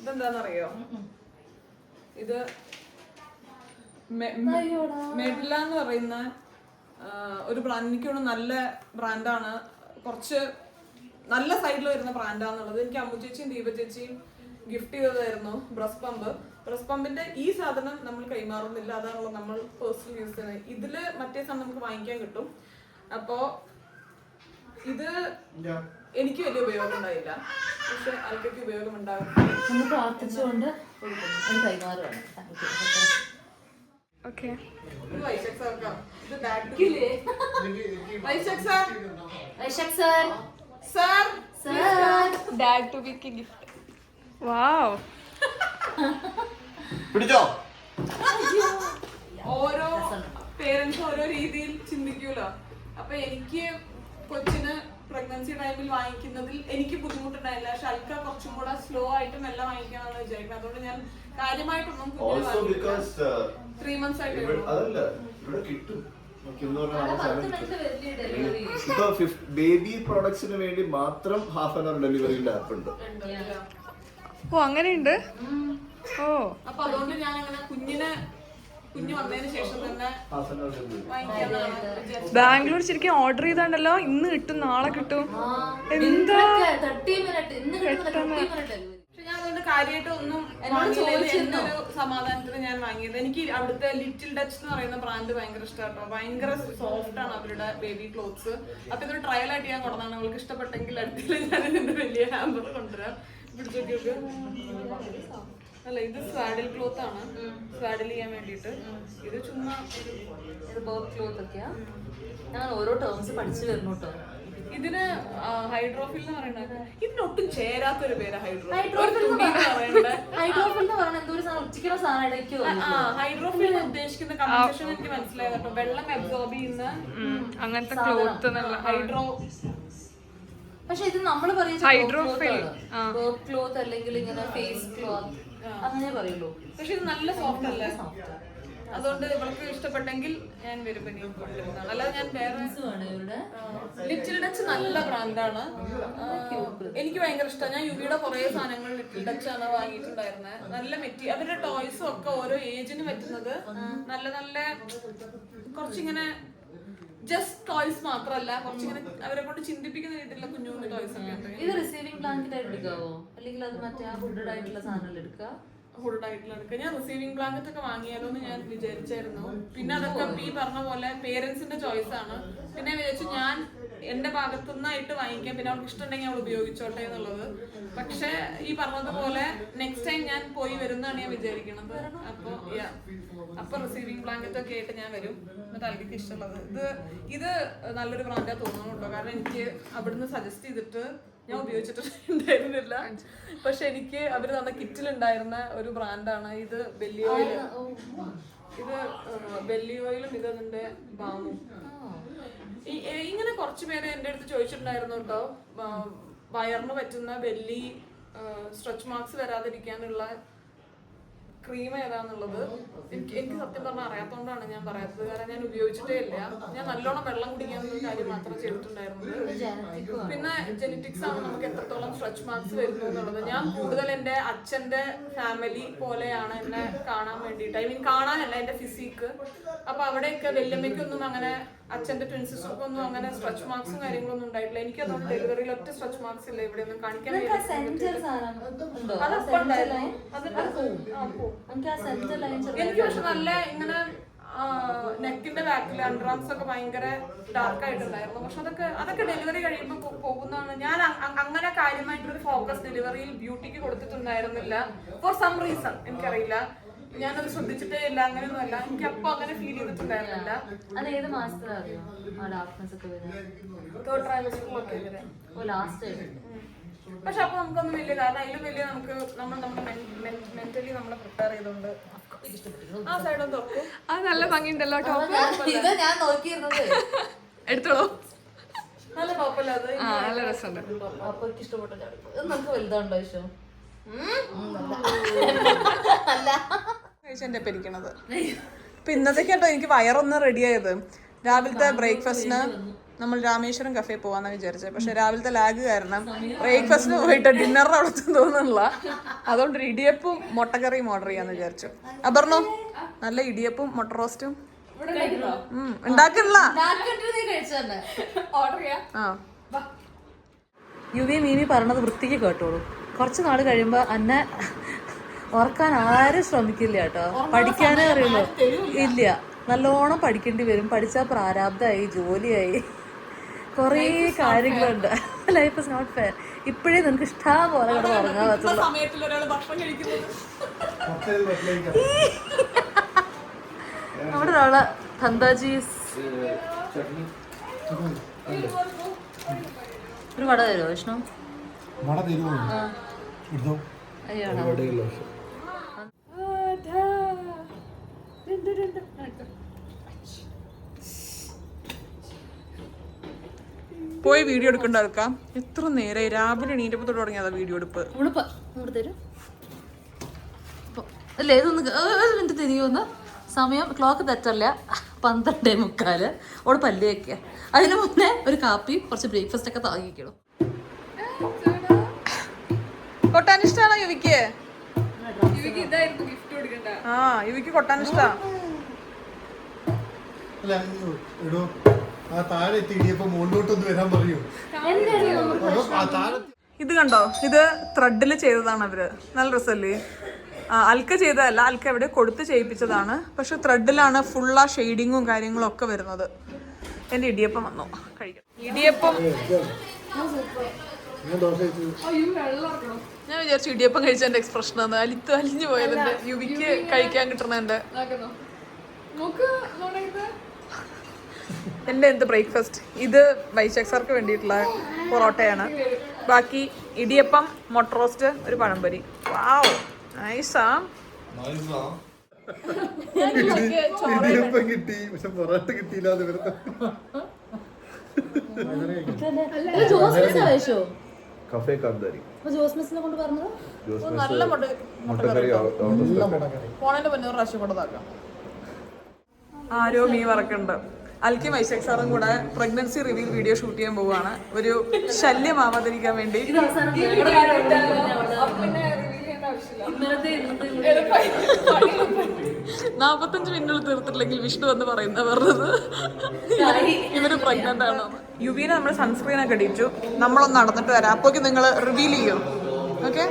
ഇതെന്താന്നറിയോ, ഇത് മെഡില എന്ന് പറയുന്ന ഒരു ബ്രാൻഡ്, എനിക്ക് തോന്നുന്നു നല്ല ബ്രാൻഡാണ്. കുറച്ച് നല്ല സൈഡിൽ വരുന്ന ബ്രാൻഡാന്നുള്ളത് എനിക്ക് അമ്മു ചേച്ചിയും ദീപ ചേച്ചിയും ഗിഫ്റ്റ് ചെയ്തതായിരുന്നു. Breast pump. ബ്രസ്റ്റ് പമ്പിന്റെ ഈ സാധനം നമ്മൾ കൈമാറുന്നില്ല, അതാണല്ലോ നമ്മൾ പേഴ്സണൽ യൂസ് ചെയ്യുന്നത്. ഇതില് മറ്റേ സാധനം നമുക്ക് വാങ്ങിക്കാൻ കിട്ടും. അപ്പോ ഇത് എനിക്ക് വലിയ ഉപയോഗം ഉണ്ടായില്ല, പക്ഷെ ആൾക്കൊക്കെ ഉപയോഗം ഉണ്ടാകും. പ്രാർത്ഥിച്ചുകൊണ്ട് കൈമാറുകയാണ്. ഓക്കെ, വൈശാഖ് സാർ, ഇത് Vaishakh sir, Vaishakh sir, sir, dad to big gift. Wow, പിടിച്ചോ. ഓരോ പേരൻസ് ഓരോ രീതിയിൽ ചിന്തിക്കൂലോ. അപ്പൊ എനിക്ക് കൊച്ചിന് പ്രഗ്നൻസി ടൈമിൽ വാങ്ങിക്കുന്നതിൽ എനിക്ക് ബുദ്ധിമുട്ടുണ്ടായില്ല. പക്ഷെ അൽക്ക കുറച്ചും കൂടെ സ്ലോ ആയിട്ട് മെല്ലെ വാങ്ങിക്കാന്നാണ് വിചാരിക്കുന്നത്. അതുകൊണ്ട് ഞാൻ കാര്യമായിട്ടൊന്നും 3 months ആയിട്ട് ബേബി പ്രൊഡക്ട്സിന് വേണ്ടി മാത്രം ½ ഡെലിവറിയുടെ ആപ്പ് ഉണ്ട്. ഓ അങ്ങനെയുണ്ട്. ഓ അപ്പൊ അതുകൊണ്ട് ഞാൻ അങ്ങനെ കുഞ്ഞ് വന്നതിന് ശേഷം തന്നെ വാങ്ങിക്കാന്നാണ്. ബാംഗ്ലൂർ ശരിക്കും ഓർഡർ ചെയ്താണ്ടല്ലോ, ഇന്ന് കിട്ടും നാളെ കിട്ടും. എന്താ പക്ഷെ ഞാൻ അതുകൊണ്ട് കാര്യമായിട്ട് ഒന്നും എന്നൊരു സമാധാനത്തിന് ഞാൻ വാങ്ങിയത്. എനിക്ക് അവിടുത്തെ ലിറ്റിൽ ഡച്ച് എന്ന് പറയുന്ന ബ്രാൻഡ് ഭയങ്കര ഇഷ്ടമാട്ടോ. ഭയങ്കര സോഫ്റ്റ് ആണ് അവരുടെ ബേബി ക്ലോത്ത്സ്. അപ്പൊ ഇതൊരു ട്രയൽ ആയിട്ട് ഞാൻ കൊണ്ടുവന്നാണ്. അവൾക്ക് ഇഷ്ടപ്പെട്ടെങ്കിൽ അടുത്തില്ല ഞാൻ ഇതിന്റെ വലിയ ഹാമ്പർ കൊണ്ടുവരാം. പിടിച്ചോക്കിയൊക്കെ. അല്ല, ഇത് സ്വാഡിൽ ക്ലോത്ത് ആണ്, സ്വാഡിൽ ചെയ്യാൻ വേണ്ടിട്ട്. ഇത് ചുമ്മാ ക്ലോത്ത് ഒക്കെയാ. ഞാൻ ഓരോ ടേംസ് പഠിച്ചു വരുന്നു കേട്ടോ. ഇതിന് ഹൈഡ്രോഫിൽ എന്ന് പറയുന്നത് ഇതിനൊട്ടും ചേരാത്തൊരു പേര്. ഹൈഡ്രോഫിൽ എന്ന് പറഞ്ഞാൽ എന്തോ ഒരു ഉച്ചിക്കുന്ന സാധനം. ഹൈഡ്രോഫിൽ ഉദ്ദേശിക്കുന്ന കൺസെഷൻ എനിക്ക് മനസ്സിലായത് കേട്ടോ. വെള്ളം അബ്സോർബ് ചെയ്യുന്ന അങ്ങനത്തെ ക്ലോത്ത് ഹൈഡ്രോ. പക്ഷെ ഇത് നമ്മൾ പറയുന്നത് ക്ലോത്ത് അല്ലെങ്കിൽ ഇങ്ങനെ ഫേസ് ക്ലോത്ത് അങ്ങനെ പറയുള്ളൂ. പക്ഷെ ഇത് നല്ല സോഫ്റ്റ് അല്ലേ? അതുകൊണ്ട് ഇവൾക്ക് ഇഷ്ടപ്പെട്ടെങ്കിൽ ഞാൻ വരുമ്പോ കൊണ്ടുവരുന്നതാണ്. അല്ലാതെ ഞാൻ വേറെ ലിറ്റിൽ ഡച്ച് നല്ല ബ്രാൻഡാണ്. എനിക്ക് ഭയങ്കര ഇഷ്ടമാണ്. ഞാൻ യുവിയുടെ കുറെ സാധനങ്ങൾ ലിറ്റിൽ ഡച്ച് ആണ് വാങ്ങിയിട്ടുണ്ടായിരുന്നത്. നല്ല മെറ്റീരിയൽ, അവരുടെ ടോയ്സും ഒക്കെ ഓരോ ഏജിന് പറ്റുന്നത് നല്ല നല്ല കുറച്ചിങ്ങനെ ജസ്റ്റ് ടോയ്സ് മാത്രമല്ല, കുറച്ചിങ്ങനെ അവരെ കൊണ്ട് ചിന്തിപ്പിക്കുന്ന രീതിയിലുള്ള കുഞ്ഞു കുഞ്ഞു ടോയ്സ് ഒക്കെ ഉണ്ട്. ഇത് റിസീവിംഗ് ബ്ലാങ്കറ്റ് ആയിട്ട് എടുക്കാവോ, അല്ലെങ്കിൽ അത് മറ്റേ ഹുഡഡ് ആയിട്ടുള്ള സാധനങ്ങൾ എടുക്കുക? ഹുഡഡ് ആയിട്ടുള്ള എടുക്കുക. ഞാൻ റിസീവിംഗ് ബ്ലാങ്കറ്റ് ഒക്കെ വാങ്ങിയാലോ എന്ന് ഞാൻ വിചാരിച്ചായിരുന്നു. പിന്നെ അതൊക്കെ ഈ പറഞ്ഞ പോലെ പേരൻസിന്റെ ചോയ്സ് ആണ്. പിന്നെ വിചാരിച്ചു ഞാൻ എന്റെ ഭാഗത്തുനിന്നായിട്ട് വാങ്ങിക്കാം, പിന്നെ അവൾക്ക് ഇഷ്ടമുണ്ടെങ്കിൽ അവൾ ഉപയോഗിച്ചോട്ടെ എന്നുള്ളത്. പക്ഷെ ഈ പറഞ്ഞതുപോലെ നെക്സ്റ്റ് ടൈം ഞാൻ പോയി വരുന്നതാണ് ഞാൻ വിചാരിക്കണത്. അപ്പൊ റിസീവിംഗ് ബ്ലാങ്കറ്റ് ഒക്കെ ആയിട്ട് ഞാൻ വരും. എന്നിട്ട് അൽക്ക് ഇഷ്ടമുള്ളത് ഇത് നല്ലൊരു ബ്രാൻഡാ തോന്നുന്നു കേട്ടോ. കാരണം എനിക്ക് അവിടുന്ന് സജസ്റ്റ് ചെയ്തിട്ട് ഞാൻ ഉപയോഗിച്ചിട്ടുണ്ടായിരുന്നില്ല. പക്ഷെ എനിക്ക് അവര് തന്ന കിറ്റിലുണ്ടായിരുന്ന ഒരു ബ്രാൻഡാണ് ഇത്. ബെല്ലി ഓയിലും ഇത് അതിന്റെ ബാമും. ഇങ്ങനെ കുറച്ചു പേര് എന്റെ അടുത്ത് ചോദിച്ചിട്ടുണ്ടായിരുന്നു കേട്ടോ, വയറിന് പറ്റുന്ന ബെല്ലി സ്ട്രെച്ച് മാർക്സ് വരാതിരിക്കാനുള്ള ക്രീം ഏതാന്നുള്ളത്. എനിക്ക് സത്യം പറഞ്ഞാൽ അറിയാത്തോണ്ടാണ് ഞാൻ പറയാത്തത്. കാരണം ഞാൻ ഉപയോഗിച്ചിട്ടേ ഇല്ല. ഞാൻ നല്ലോണം വെള്ളം കുടിക്കാനുള്ള കാര്യം മാത്രം ചെയ്തിട്ടുണ്ടായിരുന്നത്. പിന്നെ ജെനറ്റിക്സ് ആണ് നമുക്ക് എത്രത്തോളം സ്ട്രെച്ച് മാർക്സ് വരുന്നു എന്നുള്ളത്. ഞാൻ കൂടുതൽ എന്റെ അച്ഛന്റെ ഫാമിലി പോലെയാണ് എന്നെ കാണാൻ വേണ്ടിയിട്ട്. ഐ മീൻ കാണാനല്ല, എന്റെ ഫിസിക്ക്. അപ്പൊ അവിടെയൊക്കെ വല്യമ്മയ്ക്കൊന്നും അങ്ങനെ അച്ഛന്റെ ട്വിൻ സിസ്റ്റർക്കൊന്നും അങ്ങനെ സ്ട്രെച്ച് മാർക്സും കാര്യങ്ങളൊന്നും ഉണ്ടായിട്ടില്ല. എനിക്ക് അതുകൊണ്ട് ഡെലിവറിയിൽ ഒറ്റ സ്ട്രെച്ച് മാർക്സ് ഇല്ല ഇവിടെ ഒന്നും കാണിക്കാൻ. എനിക്ക് പക്ഷെ നല്ല ഇങ്ങനെ നെക്കിന്റെ ബാക്കിൽ അണ്ടർആംസ് ഒക്കെ ഭയങ്കര ഡാർക്ക് ആയിട്ടുണ്ടായിരുന്നു. പക്ഷെ അതൊക്കെ ഡെലിവറി കഴിയുമ്പോൾ പോകുന്നതാണ്. ഞാൻ അങ്ങനെ കാര്യമായിട്ടൊരു ഫോക്കസ് ഡെലിവറിയിൽ ബ്യൂട്ടിക്ക് കൊടുത്തിട്ടുണ്ടായിരുന്നില്ല. ഫോർ സം റീസൺ എനിക്കറിയില്ല, ഞാനത് ശ്രദ്ധിച്ചിട്ടേ ഇല്ല. അങ്ങനെയൊന്നും അല്ല, എനിക്ക് അപ്പൊ അങ്ങനെ ഫീൽ ചെയ്തിട്ടുണ്ടായിരുന്നില്ല. അത് ഏത് മാസത്തിലറിയോ ആ ഡാർക്ക്നെസ് ഒക്കെ വരുന്നത്? തേർഡ് ട്രൈമസ്റ്ററിലൊക്കെ വരെ. ലാസ്റ്റ്. പക്ഷെ അപ്പൊ നമുക്കൊന്നും വലിയ കാരണം അതിലും വലിയ നമുക്ക് നമ്മുടെ മെന്റലി നമ്മളെ പ്രിപ്പയർ ചെയ്തോണ്ട് ആ സൈഡ് ഒന്ന് തുറക്കും. അത് നല്ല ഭംഗിയുണ്ടല്ലോ ടോപ്പ്. ഇത് ഞാൻ നോക്കിയിരുന്നത്. എടുത്തോളൂ. നല്ല ടോപ്പല്ല അത്. നല്ല രസമുണ്ട്. അപ്പൊ ഇഷ്ടപ്പെട്ട ഇത് നമുക്ക് വലുതാണ്ടോ ഇഷ്ടം? അല്ല കഴിച്ചെന്റെ പെരിക്കണത്. അപ്പൊ ഇന്നത്തേക്കാട്ടോ എനിക്ക് വയറൊന്ന് റെഡിയായത്. രാവിലത്തെ ബ്രേക്ക്ഫാസ്റ്റിന് നമ്മൾ രാമേശ്വരം കഫേ പോവാന്ന് വിചാരിച്ചത്. പക്ഷെ രാവിലത്തെ ലാഗ് കാരണം ബ്രേക്ക്ഫാസ്റ്റിന് പോയിട്ട് ഡിന്നറിന് അവിടെ തോന്നുന്നില്ല. അതുകൊണ്ട് ഒരു ഇടിയപ്പും മുട്ടക്കറിയും ഓർഡർ ചെയ്യാന്ന് വിചാരിച്ചു. അപർണോ നല്ല ഇടിയപ്പും മുട്ട റോസ്റ്റും ഉണ്ടാക്കില്ല. ആ യുവി മീമി പറഞ്ഞത് വൃത്തിക്ക് കേട്ടോളൂ. കുറച്ച് നാൾ കഴിയുമ്പോ അന്നെ ഓർക്കാൻ ആരും ശ്രമിക്കില്ല കേട്ടോ. പഠിക്കാനേ അറിയുള്ളൂ. ഇല്ല, നല്ലോണം പഠിക്കേണ്ടി വരും. പഠിച്ചാൽ പ്രാരാബ്ധമായി, ജോലിയായി, കുറേ കാര്യങ്ങളുണ്ട്. Life is not fair. ഇപ്പോഴേ നിനക്ക് ഇഷ്ടം പോലെ കൂടെ ഉറങ്ങാൻ പറ്റുള്ളൂ. നമ്മുടെ ഒരാളെ ധന്താജീസ് ഒരു വട തരുമോ വിഷ്ണു? അയ്യാണോ? പോയി വീഡിയോ എടുക്കേണ്ട ആൾക്കാം. എത്ര നേരമായി രാവിലെ എണീറ്റപ്പോ തൊട്ട് തുടങ്ങിയതാ വീഡിയോ എടുപ്പ്. തരും അല്ലേ? ഇതൊന്ന് ഒരു മിനിറ്റ് തിരിയുമെന്ന്. സമയം ക്ലോക്ക് തെറ്റല്ല, 12:45. അവിടെ പല്ല് വയ്ക്കുക. അതിന് മുന്നേ ഒരു കാപ്പി കുറച്ച് ബ്രേക്ക്ഫാസ്റ്റ് ഒക്കെ താങ്ങിക്കണം. കൊട്ടാൻ ഇഷ്ടാണോ യുവിക്ക്? ഇതായിരുന്നു ഗിഫ്റ്റ് കൊടുക്കണ്ട. ആ യുവിക്ക് കൊട്ടാൻ ഇഷ്ടാ. ഇത് കണ്ടോ, ഇത് ത്രെഡിൽ ചെയ്തതാണ് അവര്. നല്ല രസമല്ലേ? അൽക്ക ചെയ്തതല്ല, അൽക്ക എവിടെ കൊടുത്ത് ചെയ്യിപ്പിച്ചതാണ്. പക്ഷെ ത്രെഡിലാണ് ഫുൾ ആ ഷെയ്ഡിങ്ങും കാര്യങ്ങളും ഒക്കെ വരുന്നത്. എന്റെ ഇടിയപ്പം വന്നു കഴിക്കാം. ഇടിയപ്പം ഞാൻ വിചാരിച്ചു ഇടിയപ്പം കഴിച്ച എന്റെ എക്സ്പ്രഷൻ ആണ് അലിഞ്ഞു പോയതിന്റെ. യുവിക്ക് കഴിക്കാൻ കിട്ടണ എന്റെ എന്ത് ബ്രേക്ക്ഫാസ്റ്റ്. ഇത് വൈശാഖ് സാർക്ക് വേണ്ടിയിട്ടുള്ള പൊറോട്ടയാണ്. ബാക്കി ഇടിയപ്പം, മുട്ട റോസ്റ്റ്, ഒരു പഴംപൊരി. വാവ്, നൈസാ. കിട്ടി പക്ഷെ പൊറോട്ട കിട്ടിയില്ല. കഫേ കാന്താരി നല്ല മുട്ടക്കറി പോണേന്റെ മുന്നേ പ്രാവശ്യം കൊണ്ടതാക്കാം. ആരോ മീൻ വറക്കുന്നുണ്ട്. അൽക്കി വൈശാഖ് സാറും കൂടെ പ്രഗ്നൻസി റിവീൽ വീഡിയോ ഷൂട്ട് ചെയ്യാൻ പോവുകയാണ്. ഒരു ശല്യമാവാതിരിക്കാൻ വേണ്ടി. 45 മിനിറ്റിൽ തീർത്തിട്ടില്ലെങ്കിൽ വിഷ്ണു എന്ന് പറയുന്ന പറഞ്ഞത് ഇവര് പ്രഗ്നന്റ് ആണോ. യുവിനെ നമ്മൾ സൺസ്ക്രീൻ ഒക്കെ അടിച്ചു. നമ്മളൊന്ന് നടന്നിട്ട് വരാം. അപ്പോഴേക്കും നിങ്ങൾ റിവീൽ ചെയ്യും. ഓക്കെ,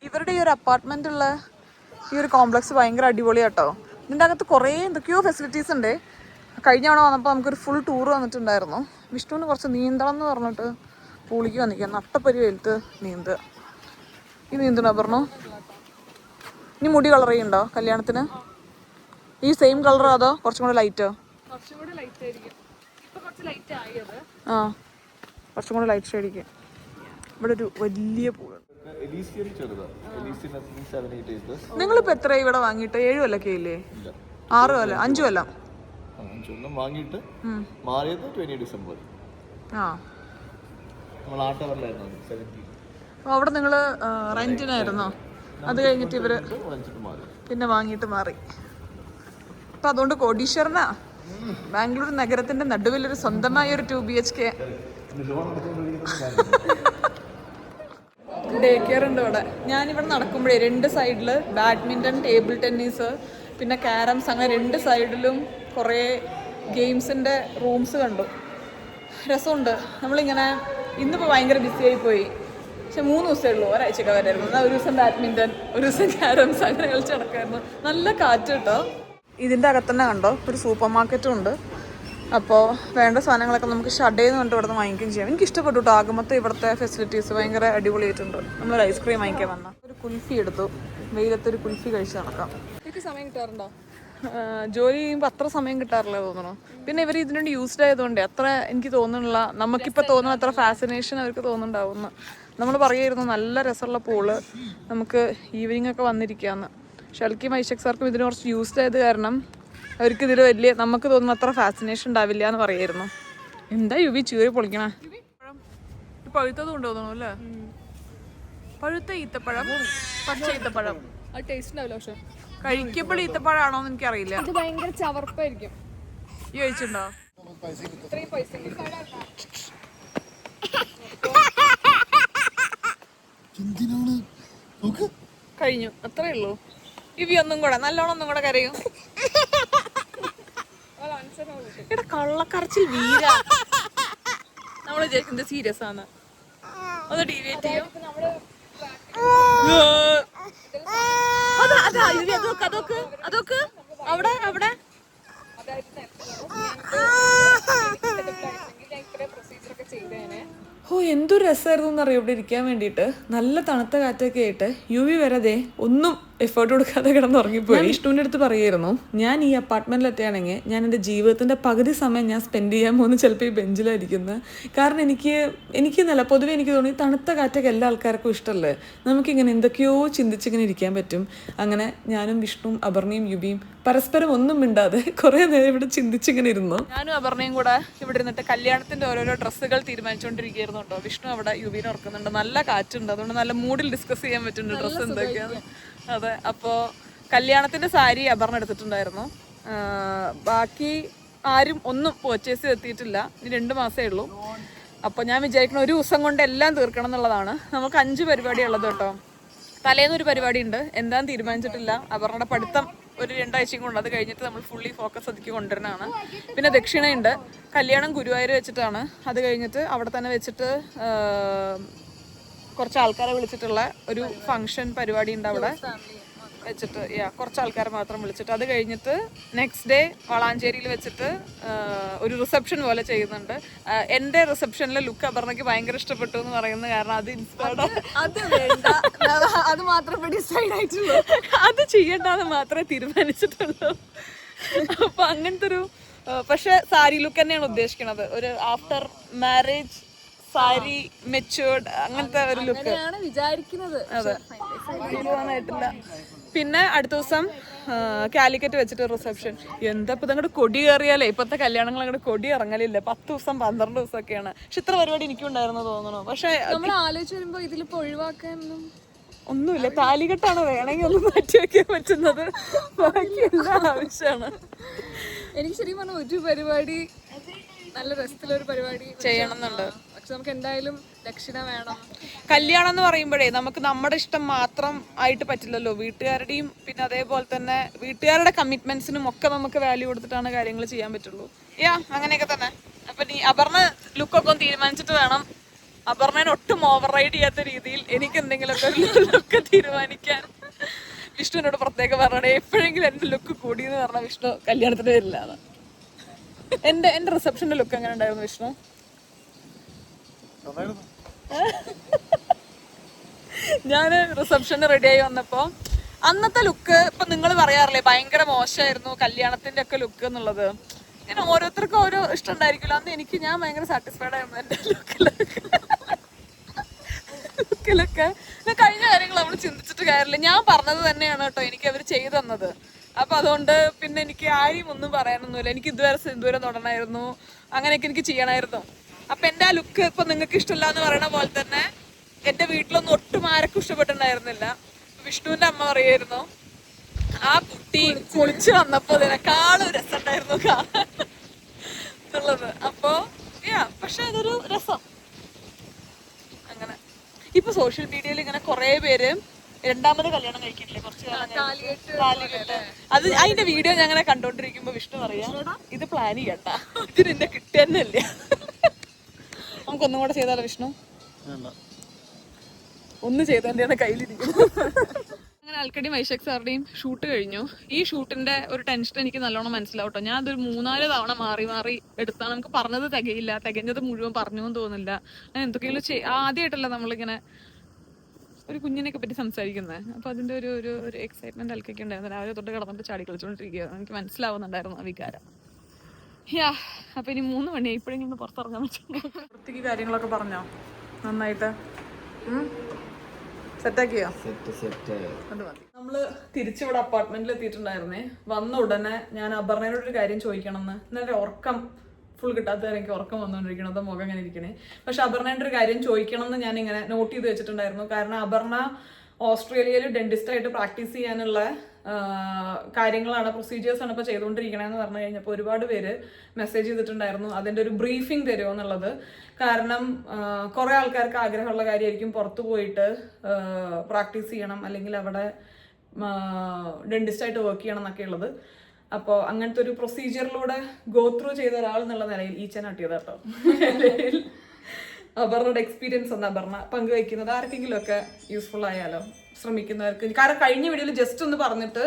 ഇവരുടെ ഈ ഒരു അപ്പാർട്ട്മെന്റുള്ള ഈ ഒരു കോംപ്ലക്സ് ഭയങ്കര അടിപൊളിയാട്ടോ. ഇതിൻ്റെ അകത്ത് കുറേ എന്തൊക്കെയോ ഫെസിലിറ്റീസ് ഉണ്ട്. കഴിഞ്ഞ തവണ വന്നപ്പോൾ നമുക്കൊരു ഫുൾ ടൂർ വന്നിട്ടുണ്ടായിരുന്നു. വിഷ്ണുവിന് കുറച്ച് നീന്തണം എന്ന് പറഞ്ഞിട്ട് പൂളിക്ക് വന്നിക്കുക. നട്ടപ്പരി വെയിലത്ത് നീന്തുക. ഈ നീന്തണോ പറഞ്ഞു? ഇനി മുടി കളർ ചെയ്യണ്ടോ കല്യാണത്തിന്? ഈ സെയിം കളറോ അതോ കുറച്ചും കൂടെ ലൈറ്റോ? ആ, കുറച്ചും കൂടെ ലൈറ്റ് ഷെയ്ഡിക്ക്. ഇവിടെ ഒരു വലിയ പൂളുണ്ട്. നിങ്ങളിപ്പോ എത്ര ഇവിടെ വാങ്ങിയിട്ട്? 7 കൊല്ലൊക്കെ ഇല്ലേ? 6 കൊല്ലം, 5 കൊല്ലം വാങ്ങിയിട്ട് മാറിയത് 20 ഡിസംബർ. ആ, അവിടെ നിങ്ങള് റെന്റിനായിരുന്നോ? അത് കഴിഞ്ഞിട്ട് ഇവര് പിന്നെ വാങ്ങിയിട്ട് മാറി. അപ്പൊ അതുകൊണ്ട് കോടീശ്വരനാ. ബാംഗ്ലൂർ നഗരത്തിന്റെ നടുവിലൊരു സ്വന്തമായ ഒരു 2 BHK ഡേ കെയർ ഉണ്ട് ഇവിടെ. ഞാനിവിടെ നടക്കുമ്പോഴേ 2 സൈഡില് ബാഡ്മിൻ്റൺ, ടേബിൾ ടെന്നീസ്, പിന്നെ ക്യാരംസ്, അങ്ങനെ 2 സൈഡിലും കുറേ ഗെയിംസിൻ്റെ റൂംസ് കണ്ടു. രസമുണ്ട്. നമ്മളിങ്ങനെ ഇന്നിപ്പോൾ ഭയങ്കര ബിസി ആയിപ്പോയി. പക്ഷെ 3 ദിവസമേ ഉള്ളൂ, ഒരാഴ്ചയൊക്കെ വരായിരുന്നു. എന്നാൽ ഒരു ദിവസം ബാഡ്മിൻ്റൺ, ഒരു ദിവസം ക്യാരംസ് അങ്ങനെ കളിച്ച് നടക്കായിരുന്നു. നല്ല കാറ്റ് കേട്ടോ. ഇതിൻ്റെ അകത്തന്നെ കണ്ടോ ഒരു സൂപ്പർ മാർക്കറ്റും ഉണ്ട്. അപ്പോൾ വേണ്ട സാധനങ്ങളൊക്കെ നമുക്ക് ഷഡേന്ന് കണ്ട് ഇവിടുന്ന് വാങ്ങിക്കുകയും ചെയ്യാം. എനിക്ക് ഇഷ്ടപ്പെട്ടു കേട്ടോ ആകുമ്പത്തെ ഇവിടുത്തെ ഫെസിലിറ്റീസ് ഭയങ്കര അടിപൊളിയായിട്ടുണ്ട്. നമ്മളൊരു ഐസ്ക്രീം വാങ്ങിക്കാൻ വന്ന ഒരു കുൽഫി എടുത്തു, വെയിലത്തൊരു കുൽഫി കഴിച്ച് നടക്കാം. എനിക്ക് സമയം കിട്ടാറുണ്ടോ? ജോലി ചെയ്യുമ്പോൾ അത്ര സമയം കിട്ടാറില്ല തോന്നണു. പിന്നെ ഇവർ ഇതിനുവേണ്ടി യൂസ്ഡ് ആയതുകൊണ്ട് അത്ര എനിക്ക് തോന്നുന്നില്ല, നമുക്കിപ്പോൾ തോന്നുന്ന അത്ര ഫാസിനേഷൻ അവർക്ക് തോന്നുന്നുണ്ടാവുമെന്ന്. നമ്മൾ പറയായിരുന്നു നല്ല രസമുള്ള പൂള്, നമുക്ക് ഈവനിങ് ഒക്കെ വന്നിരിക്കാമെന്ന്. ഷൽക്കിയും ഐഷക് സാർക്കും ഇതിന് കുറച്ച് യൂസ്ഡ് ആയത് കാരണം അവർക്ക് ഇതിൽ വലിയ നമുക്ക് തോന്നുന്ന അത്ര ഫാസിനേഷൻ ഉണ്ടാവില്ല എന്ന് പറയായിരുന്നു. എന്താ യുവി ചൂരി പൊളിക്കണേ? പഴുത്തത് കൊണ്ടുപോകുന്നു അല്ലേ? പഴുത്ത ഈത്തപ്പഴം, പച്ച ഈത്തപ്പഴം. അത് ടേസ്റ്റ് ഉണ്ടാവില്ല, പക്ഷെ കഴിക്കപ്പോൾ ഈത്തപ്പഴമാണോ എന്ന് എനിക്കറിയില്ല. ഇത് ഭയങ്കര ചവർപ്പായിരിക്കും. ഈ കഴിച്ചിട്ടുണ്ടോ? ഇത്രയും പൈസ കഴിഞ്ഞു, അത്രേ ഉള്ളൂ. ഇവി ഒന്നും കൂടെ നല്ലോണം ഒന്നും കൂടെ കരയും. ഇവിടെ കള്ളക്കറച്ചിൽ വീര. നമ്മള് വിചാരിക്കുന്നത് സീരിയസ് ആണ്. ഒന്ന് ഡീവിയേറ്റ് ചെയ്യും. അതൊക്കെ അവിടെ അവിടെ ഓ എന്തൊരു രസമായിരുന്നു എന്നറിയോ ഇവിടെ ഇരിക്കാൻ വേണ്ടിയിട്ട്. നല്ല തണുത്ത കാറ്റൊക്കെ ആയിട്ട് യുവി വരതെ ഒന്നും എഫേർട്ട് കൊടുക്കാതെ കിടന്നുറങ്ങിപ്പോയി. വിഷ്ണുവിൻ്റെ അടുത്ത് പറയായിരുന്നു, ഞാൻ ഈ അപ്പാർട്ട്മെന്റിൽ എത്തുകയാണെങ്കിൽ ഞാൻ എൻ്റെ ജീവിതത്തിന്റെ പകുതി സമയം ഞാൻ സ്പെൻഡ് ചെയ്യാൻ പോകുന്നത് ചിലപ്പോൾ ഈ ബെഞ്ചിലായിരിക്കുന്നത്. കാരണം എനിക്കെന്നല്ല പൊതുവെ എനിക്ക് തോന്നി തണുത്ത കാറ്റൊക്കെ എല്ലാ ആൾക്കാർക്കും ഇഷ്ടമല്ലേ. നമുക്കിങ്ങനെ എന്തൊക്കെയോ ചിന്തിച്ചിങ്ങനെ ഇരിക്കാൻ പറ്റും. അങ്ങനെ ഞാനും വിഷ്ണുവും അപർണയും യുബിയും പരസ്പരം ഒന്നും മിണ്ടാതെ കുറേ നേരം ഇവിടെ ചിന്തിച്ചിങ്ങനെ ഇരുന്നു. ഞാനും അപർണയും കൂടെ ഇവിടെ ഇരുന്നിട്ട് കല്യാണത്തിന്റെ ഓരോരോ ഡ്രസ്സുകൾ തീരുമാനിച്ചുകൊണ്ടിരിക്കുകയായിരുന്നു കേട്ടോ. വിഷ്ണു അവിടെ യുബീനെ ഓർക്കുന്നുണ്ട്. നല്ല കാറ്റുണ്ട്, അതുകൊണ്ട് നല്ല മൂഡിൽ ഡിസ്കസ് ചെയ്യാൻ പറ്റുന്നുണ്ട് ഡ്രസ്സ് എന്തൊക്കെയാണ്. അതെ, അപ്പോൾ കല്യാണത്തിന്റെ സാരി അപർണ എടുത്തിട്ടുണ്ടായിരുന്നു. ബാക്കി ആരും ഒന്നും പർച്ചേസ് എത്തിയിട്ടില്ല. ഇനി 2 മാസമേ ഉള്ളൂ. അപ്പോൾ ഞാൻ വിചാരിക്കണം ഒരു ദിവസം കൊണ്ട് എല്ലാം തീർക്കണം എന്നുള്ളതാണ്. നമുക്ക് 5 പരിപാടി ഉള്ളത് കേട്ടോ. തലേന്നൊരു പരിപാടി ഉണ്ട്, എന്താന്ന് തീരുമാനിച്ചിട്ടില്ല. അപർണയുടെ പഠിത്തം ഒരു 2 ആഴ്ചയും കൊണ്ട്, അത് കഴിഞ്ഞിട്ട് നമ്മൾ ഫുള്ളി ഫോക്കസ് അതിക്ക് കൊണ്ടുവരുന്നതാണ്. പിന്നെ ദക്ഷിണയുണ്ട്. കല്യാണം ഗുരുവായൂർ വെച്ചിട്ടാണ്. അത് കഴിഞ്ഞിട്ട് അവിടെ തന്നെ വെച്ചിട്ട് കുറച്ച് ആൾക്കാരെ വിളിച്ചിട്ടുള്ള ഒരു ഫംഗ്ഷൻ പരിപാടി ഉണ്ട് അവിടെ വെച്ചിട്ട്. കുറച്ച് ആൾക്കാരെ മാത്രം വിളിച്ചിട്ട് അത് കഴിഞ്ഞിട്ട് നെക്സ്റ്റ് ഡേ വളാഞ്ചേരിയിൽ വെച്ചിട്ട് ഒരു റിസപ്ഷൻ പോലെ ചെയ്യുന്നുണ്ട്. എൻ്റെ റിസപ്ഷനിലെ ലുക്ക് അപർണയ്ക്ക് ഭയങ്കര ഇഷ്ടപ്പെട്ടു എന്ന് പറയുന്നത് കാരണം അത് ഇൻസ്പയർഡ്. അത് മാത്രമേ ഡിസൈഡ് ആയിട്ടുള്ളൂ. അത് ചെയ്യണ്ടെന്ന് മാത്രമേ തീരുമാനിച്ചിട്ടുള്ളൂ. അപ്പൊ അങ്ങനത്തെ ഒരു പക്ഷെ സാരി ലുക്ക് തന്നെയാണ് ഉദ്ദേശിക്കുന്നത്. ഒരു ആഫ്റ്റർ മാരേജ് സാരി മെച്ചുവേർഡ് അങ്ങനത്തെ ഒരു ലുക്ക് വിചാരിക്കുന്നത്. അതെ, ആയിട്ടില്ല. പിന്നെ അടുത്ത ദിവസം കാലിക്കറ്റ് വെച്ചിട്ട് റിസപ്ഷൻ. എന്താ ഇപ്പൊ അങ്ങോട്ട് കൊടി കയറിയാലേ ഇപ്പത്തെ കല്യാണങ്ങൾ അങ്ങോട്ട് കൊടി ഇറങ്ങലില്ല. 10 ദിവസം 12 ദിവസമൊക്കെയാണ്. പക്ഷെ ഇത്ര പരിപാടി എനിക്കും ഉണ്ടായിരുന്നു തോന്നുന്നു. പക്ഷെ നമ്മൾ ആലോചിച്ച് വരുമ്പോ ഇതിലിപ്പോ ഒഴിവാക്കാനൊന്നും ഒന്നുമില്ല. താലികെട്ടാണ് വേണമെങ്കിൽ ഒന്ന് മാറ്റി വെക്കാൻ പറ്റുന്നത്, ബാക്കി എല്ലാം ആവശ്യമാണ്. എനിക്ക് ശരിക്കും പറഞ്ഞ ഒരു പരിപാടി നല്ല രസത്തിലൊരു പരിപാടി ചെയ്യണം എന്നുണ്ട്. പക്ഷെ നമുക്ക് എന്തായാലും ദക്ഷിണ വേണം. കല്യാണം എന്ന് പറയുമ്പോഴേ നമുക്ക് നമ്മുടെ ഇഷ്ടം മാത്രം ആയിട്ട് പറ്റില്ലല്ലോ. വീട്ടുകാരുടെയും പിന്നെ അതേപോലെ തന്നെ വീട്ടുകാരുടെ കമ്മിറ്റ്മെന്റ്സിനും ഒക്കെ നമുക്ക് വാല്യൂ കൊടുത്തിട്ടാണ് കാര്യങ്ങൾ ചെയ്യാൻ പറ്റുള്ളൂ. അങ്ങനെയൊക്കെ തന്നെ. അപ്പൊ നീ അപർണ ലുക്കൊക്കെ ഒന്ന് തീരുമാനിച്ചിട്ട് വേണം. അപർണേനെ ഒട്ടും ഓവർ റൈഡ് ചെയ്യാത്ത രീതിയിൽ എനിക്ക് എന്തെങ്കിലുമൊക്കെ ഒരു ലുക്ക് തീരുമാനിക്കാൻ. വിഷ്ണുവിനോട് പ്രത്യേകം പറഞ്ഞേ, എപ്പോഴെങ്കിലും എന്റെ ലുക്ക് കൂടി എന്ന് പറഞ്ഞാൽ വിഷ്ണു കല്യാണത്തിന് വരില്ല. എന്റെ റിസപ്ഷന്റെ ലുക്ക് എങ്ങനെ ഉണ്ടായിരുന്നു വിഷ്ണു? ഞാന് റിസപ്ഷന് റെഡിയായി വന്നപ്പോ അന്നത്തെ ലുക്ക് ഇപ്പൊ നിങ്ങൾ പറയാറില്ലേ ഭയങ്കര മോശമായിരുന്നു കല്യാണത്തിന്റെ ഒക്കെ ലുക്ക് എന്നുള്ളത്. ഇങ്ങനെ ഓരോരുത്തർക്കും ഓരോ ഇഷ്ടം ഉണ്ടായിരിക്കുമല്ലോ. അന്ന് ഞാൻ ഭയങ്കര സാറ്റിസ്ഫൈഡ് ആയിരുന്നു എന്റെ ലുക്കിലൊക്കെ. കഴിഞ്ഞ കാര്യങ്ങൾ നമ്മൾ ചിന്തിച്ചിട്ട് കാര്യമില്ല. ഞാൻ പറഞ്ഞത് തന്നെയാണ് കേട്ടോ എനിക്ക് അവർ ചെയ്തു തന്നത്. അപ്പൊ അതുകൊണ്ട് പിന്നെ എനിക്ക് ആരും ഒന്നും പറയാനൊന്നുമില്ല. എനിക്ക് ഇതുവരെ തൊടണമായിരുന്നു, അങ്ങനെയൊക്കെ എനിക്ക് ചെയ്യണമായിരുന്നു. അപ്പൊ എന്റെ ആ ലുക്ക് ഇപ്പൊ നിങ്ങൾക്ക് ഇഷ്ടമില്ല എന്ന് പറയണ പോലെ തന്നെ എന്റെ വീട്ടിലൊന്നും ഒട്ടും ആർക്കും ഇഷ്ടപ്പെട്ടിട്ടുണ്ടായിരുന്നില്ല. വിഷ്ണുവിന്റെ അമ്മ പറയായിരുന്നു, ആ കുട്ടി കുളിച്ച് വന്നപ്പോ ഇതിനെക്കാളും രസമുണ്ടായിരുന്നു കാണാൻ എന്നുള്ളത്. അപ്പൊ പക്ഷെ അതൊരു രസം. അങ്ങനെ ഇപ്പൊ സോഷ്യൽ മീഡിയയിൽ ഇങ്ങനെ കുറെ പേര് 2ാമത് കല്യാണം കഴിക്കില്ലേ, കുറച്ച് കാലികെട്ട്. അത് അതിന്റെ വീഡിയോ ഞാൻ അങ്ങനെ കണ്ടോണ്ടിരിക്കുമ്പോ വിഷ്ണു പറയാ, ഇത് പ്ലാൻ ചെയ്യണ്ട, ഇത് നിന്നെ കിട്ടുന്നല്ലേ. നമുക്കൊന്നും കൂടെ ചെയ്താലോ വിഷ്ണു? ഒന്ന് ചെയ്തതിൻ്റെയാണ് കയ്യിലിരിക്കുന്നത്. അങ്ങനെ ആൽക്കടി വൈശാഖ് സാറുടെയും ഷൂട്ട് കഴിഞ്ഞു. ഈ ഷൂട്ടിന്റെ ഒരു ടെൻഷൻ എനിക്ക് നല്ലോണം മനസ്സിലാവട്ടോ. ഞാൻ അതൊരു 3-4 തവണ മാറി മാറി എടുത്താണ്. നമുക്ക് പറഞ്ഞത് തികയില്ല, തികഞ്ഞത് മുഴുവൻ പറഞ്ഞു എന്ന് തോന്നില്ല. അങ്ങനെ എന്തൊക്കെയും ആദ്യമായിട്ടല്ല നമ്മളിങ്ങനെ ഒരു കുഞ്ഞിനെയൊക്കെ പറ്റി സംസാരിക്കുന്നത്. അപ്പൊ അതിന്റെ ഒരു ഒരു ഒരു എക്സൈറ്റ്മെന്റ് അൽക്കൊക്കെ ഉണ്ടായിരുന്നു. രാവിലെ തൊട്ട് കിടന്നിട്ട് ചാടി കളിച്ചോണ്ടിരിക്കുക. എനിക്ക് മനസ്സിലാവുന്നുണ്ടായിരുന്നു ആ വികാരം. അപ്പൊ ഇനി 3 മണിയായി, ഇപ്പോഴെങ്കിലും പുറത്തിറങ്ങാൻ പറ്റും. വൃത്തിക്ക് കാര്യങ്ങളൊക്കെ പറഞ്ഞോ നന്നായിട്ട്? സെറ്റാക്കിയോ? അത് മതി. നമ്മള് തിരിച്ചിവിടെ അപ്പാർട്ട്മെന്റിൽ എത്തിയിട്ടുണ്ടായിരുന്നേ. വന്ന ഉടനെ ഞാൻ അപർണയോട് ഒരു കാര്യം ചോദിക്കണം എന്ന്. ഇന്നലെ ഉറക്കം ഫുൾ കിട്ടാത്ത എനിക്ക് ഉറക്കം വന്നുകൊണ്ടിരിക്കണത്, മുഖം ഇങ്ങനെ ഇരിക്കണേ. പക്ഷെ അപർണയുടെ ഒരു കാര്യം ചോദിക്കണം എന്ന് ഞാൻ ഇങ്ങനെ നോട്ട് ചെയ്ത് വെച്ചിട്ടുണ്ടായിരുന്നു. കാരണം അപർണ ഓസ്ട്രേലിയയിൽ ഡെന്റിസ്റ്റായിട്ട് പ്രാക്ടീസ് ചെയ്യാനുള്ള കാര്യങ്ങളാണ്, പ്രൊസീജിയേഴ്സാണ് ഇപ്പോൾ ചെയ്തുകൊണ്ടിരിക്കണമെന്ന് പറഞ്ഞു കഴിഞ്ഞപ്പോൾ ഒരുപാട് പേര് മെസ്സേജ് ചെയ്തിട്ടുണ്ടായിരുന്നു അതിൻ്റെ ഒരു ബ്രീഫിംഗ് തരുമോ എന്നുള്ളത്. കാരണം കുറേ ആൾക്കാർക്ക് ആഗ്രഹമുള്ള കാര്യമായിരിക്കും പുറത്തു പോയിട്ട് പ്രാക്ടീസ് ചെയ്യണം, അല്ലെങ്കിൽ അവിടെ ഡെന്റിസ്റ്റായിട്ട് വർക്ക് ചെയ്യണം എന്നൊക്കെ ഉള്ളത്. അപ്പോൾ അങ്ങനത്തെ ഒരു പ്രൊസീജിയറിലൂടെ ഗോ ത്രൂ ചെയ്ത ഒരാൾ എന്നുള്ള നിലയിൽ ഈച്ചൻ അട്ടിയത് കേട്ടോ. അപർണയുടെ എക്സ്പീരിയൻസ് ഒന്ന് അപർണ പങ്കുവയ്ക്കുന്നത് ആർക്കെങ്കിലും ഒക്കെ യൂസ്ഫുൾ ആയാലോ, ശ്രമിക്കുന്നവർക്ക്. കാരണം കഴിഞ്ഞ വീഡിയോയിൽ ജസ്റ്റ് ഒന്ന് പറഞ്ഞിട്ട്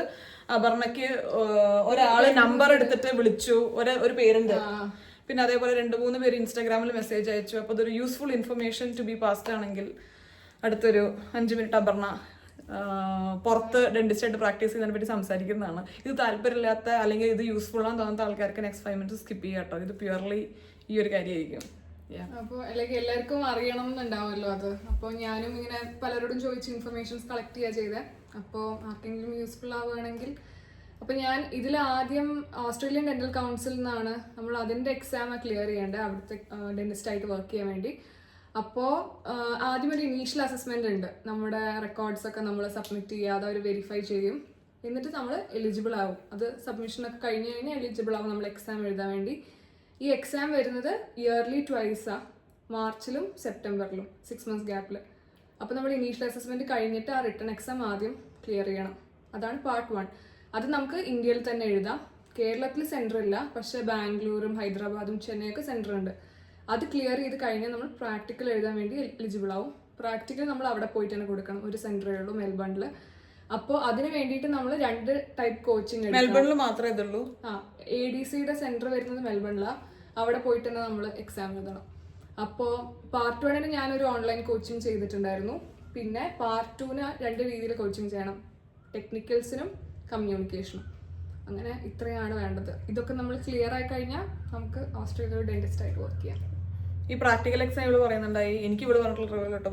അപർണയ്ക്ക് ഒരാള് നമ്പർ എടുത്തിട്ട് വിളിച്ചു, ഒരു പേരുണ്ട്. പിന്നെ അതേപോലെ 2-3 പേര് ഇൻസ്റ്റാഗ്രാമിൽ മെസ്സേജ് അയച്ചു. അപ്പോൾ അതൊരു useful information to be passed ആണെങ്കിൽ അടുത്തൊരു 5 മിനിറ്റ് അപർണ പുറത്ത് ഡെന്റിസ്റ്റായിട്ട് പ്രാക്ടീസ് ചെയ്യുന്നതിനെ പറ്റി സംസാരിക്കുന്നതാണ്. ഇത് താല്പര്യമില്ലാത്ത അല്ലെങ്കിൽ ഇത് യൂസ്ഫുൾ ആണെന്ന് തോന്നാത്ത ആൾക്കാർക്ക് നെക്സ്റ്റ് 5 മിനിറ്റ്സ് സ്കിപ്പ് ചെയ്യാം കേട്ടോ. ഇത് പ്യുവർലി ഈ ഒരു കാര്യമായിരിക്കും. അപ്പോൾ അല്ലെങ്കിൽ എല്ലാവർക്കും അറിയണം എന്നുണ്ടാവുമല്ലോ അത്. അപ്പോൾ ഞാനും ഇങ്ങനെ പലരോടും ചോദിച്ച് ഇൻഫർമേഷൻസ് കളക്ട് ചെയ്യുക ചെയ്തത്. അപ്പോൾ ആർക്കെങ്കിലും യൂസ്ഫുൾ ആവുകയാണെങ്കിൽ, അപ്പോൾ ഞാൻ ഇതിൽ ആദ്യം ഓസ്ട്രേലിയൻ ഡെന്റൽ കൗൺസിൽ നിന്നാണ് നമ്മൾ അതിൻ്റെ എക്സാം ക്ലിയർ ചെയ്യേണ്ടത്, അവിടുത്തെ ഡെന്റിസ്റ്റായിട്ട് വർക്ക് ചെയ്യാൻ വേണ്ടി. അപ്പോൾ ആദ്യം ഒരു ഇനീഷ്യൽ അസസ്മെൻ്റ് ഉണ്ട്. നമ്മുടെ റെക്കോർഡ്സ് ഒക്കെ നമ്മൾ സബ്മിറ്റ് ചെയ്യാതെ അവർ വെരിഫൈ ചെയ്യും. എന്നിട്ട് നമ്മൾ എലിജിബിൾ ആവും. അത് സബ്മിഷനൊക്കെ കഴിഞ്ഞ് കഴിഞ്ഞാൽ എലിജിബിൾ ആവും നമ്മൾ എക്സാം എഴുതാൻ വേണ്ടി. ഈ എക്സാം വരുന്നത് ഇയർലി ട്വൈസാണ്, മാർച്ചിലും സെപ്റ്റംബറിലും, 6 months ഗ്യാപ്പിൽ. അപ്പോൾ നമ്മൾ ഇനീഷ്യൽ അസസ്മെൻറ്റ് കഴിഞ്ഞിട്ട് ആ റിട്ടേൺ എക്സാം ആദ്യം ക്ലിയർ ചെയ്യണം. അതാണ് പാർട്ട് 1. അത് നമുക്ക് ഇന്ത്യയിൽ തന്നെ എഴുതാം. കേരളത്തിൽ സെൻറ്റർ ഇല്ല, പക്ഷേ ബാംഗ്ലൂരും ഹൈദരാബാദും ചെന്നൈയൊക്കെ സെൻറ്റർ ഉണ്ട്. അത് ക്ലിയർ ചെയ്ത് കഴിഞ്ഞാൽ നമ്മൾ പ്രാക്ടിക്കൽ എഴുതാൻ വേണ്ടി എലിജിബിൾ ആവും. പ്രാക്ടിക്കൽ നമ്മൾ അവിടെ പോയിട്ട് തന്നെ കൊടുക്കണം. ഒരു സെൻറ്ററേ ഉള്ളൂ മെൽബണിൽ. അപ്പോൾ അതിന് വേണ്ടിയിട്ട് നമ്മൾ 2 ടൈപ്പ് കോച്ചിങ് മെൽബണിൽ മാത്രമേ ഇതുള്ളൂ. ADCയുടെ സെൻറ്റർ വരുന്നത് മെൽബണിലാണ്. അവിടെ പോയിട്ട് തന്നെ നമ്മൾ എക്സാം എഴുതണം. അപ്പോൾ പാർട്ട് 1 ഞാനൊരു ഓൺലൈൻ കോച്ചിങ് ചെയ്തിട്ടുണ്ടായിരുന്നു. പിന്നെ പാർട്ട് 2 2 രീതിയിൽ കോച്ചിങ് ചെയ്യണം, ടെക്നിക്കൽസിനും കമ്മ്യൂണിക്കേഷനും. അങ്ങനെ ഇത്രയാണ് വേണ്ടത്. ഇതൊക്കെ നമ്മൾ ക്ലിയർ ആയി കഴിഞ്ഞാൽ നമുക്ക് ഓസ്ട്രേലിയയിൽ ഡെന്റിസ്റ്റായിട്ട് വർക്ക് ചെയ്യാം. ഈ പ്രാക്ടിക്കൽ എക്സാം ഇവിടെ പറയുന്നുണ്ടായി. എനിക്ക് ഇവിടെ പറഞ്ഞിട്ടുള്ള റിവ്യൂ കേട്ടോ,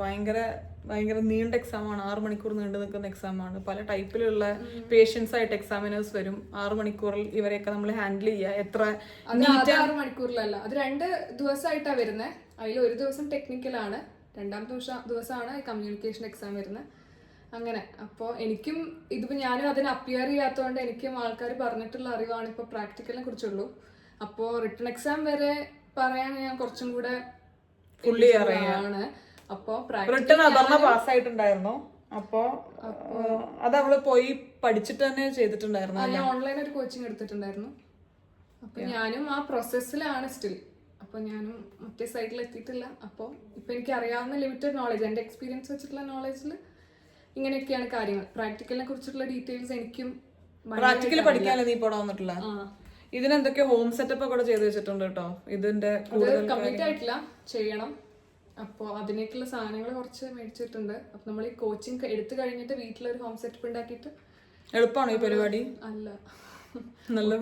ഭയങ്കര നീണ്ട എക്സാമാണ്. 6 മണിക്കൂർ നീണ്ടു നിൽക്കുന്ന എക്സാമാണ്. പല ടൈപ്പിലുള്ള പേഷ്യൻസ് ആയിട്ട് എക്സാമിനേഴ്സ് വരും. 6 മണിക്കൂറിൽ ഇവരെയൊക്കെ നമ്മൾ ഹാൻഡിൽ ചെയ്യുക. എത്ര 6 മണിക്കൂറിലല്ല, അത് 2 ദിവസമായിട്ടാണ് വരുന്നത്. അതിൽ ഒരു ദിവസം ടെക്നിക്കലാണ്, 2ാമത്തെ ദിവസമാണ് കമ്മ്യൂണിക്കേഷൻ എക്സാം വരുന്നത്. അങ്ങനെ. അപ്പോൾ എനിക്കും ഇതിപ്പോൾ ഞാനും അതിന് അപ്പിയർ ചെയ്യാത്തതുകൊണ്ട് എനിക്കും ആൾക്കാർ പറഞ്ഞിട്ടുള്ള അറിവാണ് ഇപ്പോൾ പ്രാക്ടിക്കലിനെ കുറിച്ചുള്ളൂ. അപ്പോൾ റിട്ടേൺ എക്സാം വരെ പറയാൻ ഞാൻ കുറച്ചും കൂടെ ഫുള്ളി അറിയാണ്. അപ്പോൾ റിട്ടേൺ അപർണ പാസ്സായിട്ടുണ്ടായിരുന്നു. അപ്പോൾ അത് അവള് പോയി പഠിച്ചിട്ട് തന്നെ ചെയ്തിട്ടുണ്ടായിരുന്നു. ഞാൻ ഓൺലൈൻ ഒരു കോച്ചിങ് എടുത്തിട്ടുണ്ടായിരുന്നു. അപ്പൊ ഞാനും ആ പ്രോസസ്സിലാണ് സ്റ്റിൽ. അപ്പൊ ഞാനും മറ്റേ സൈഡിൽ എത്തിയിട്ടില്ല. അപ്പോൾ ഇപ്പൊ എനിക്ക് അറിയാവുന്ന ലിമിറ്റഡ് നോളജ്, എൻ്റെ എക്സ്പീരിയൻസ് വെച്ചിട്ടുള്ള നോളജിൽ ഇങ്ങനെയൊക്കെയാണ് കാര്യങ്ങൾ. പ്രാക്ടിക്കലിനെ കുറിച്ചുള്ള ഡീറ്റെയിൽസ് എനിക്കും പ്രാക്ടിക്കൽ പഠിക്കാനല്ലേ നീ പോടാൻ വന്നിട്ടില്ല. ഇതിനെന്തൊക്കെ ഹോം സെറ്റപ്പ് ഒക്കെ ചെയ്ത് വെച്ചിട്ടുണ്ട് കേട്ടോ. ഇതിന്റെ കംപ്ലീറ്റ് ആയിട്ടില്ല, ചെയ്യണം. അപ്പോൾ അതിനേക്കുള്ള സാധനങ്ങൾ കുറച്ച് മേടിച്ചിട്ടുണ്ട്. അപ്പൊ നമ്മൾ ഈ കോച്ചിങ് എടുത്തു കഴിഞ്ഞിട്ട് വീട്ടിലൊരു ഹോം സെറ്റപ്പ് ഉണ്ടാക്കിയിട്ട്. എളുപ്പമാണോ ഈ പരിപാടി? അല്ല, നല്ല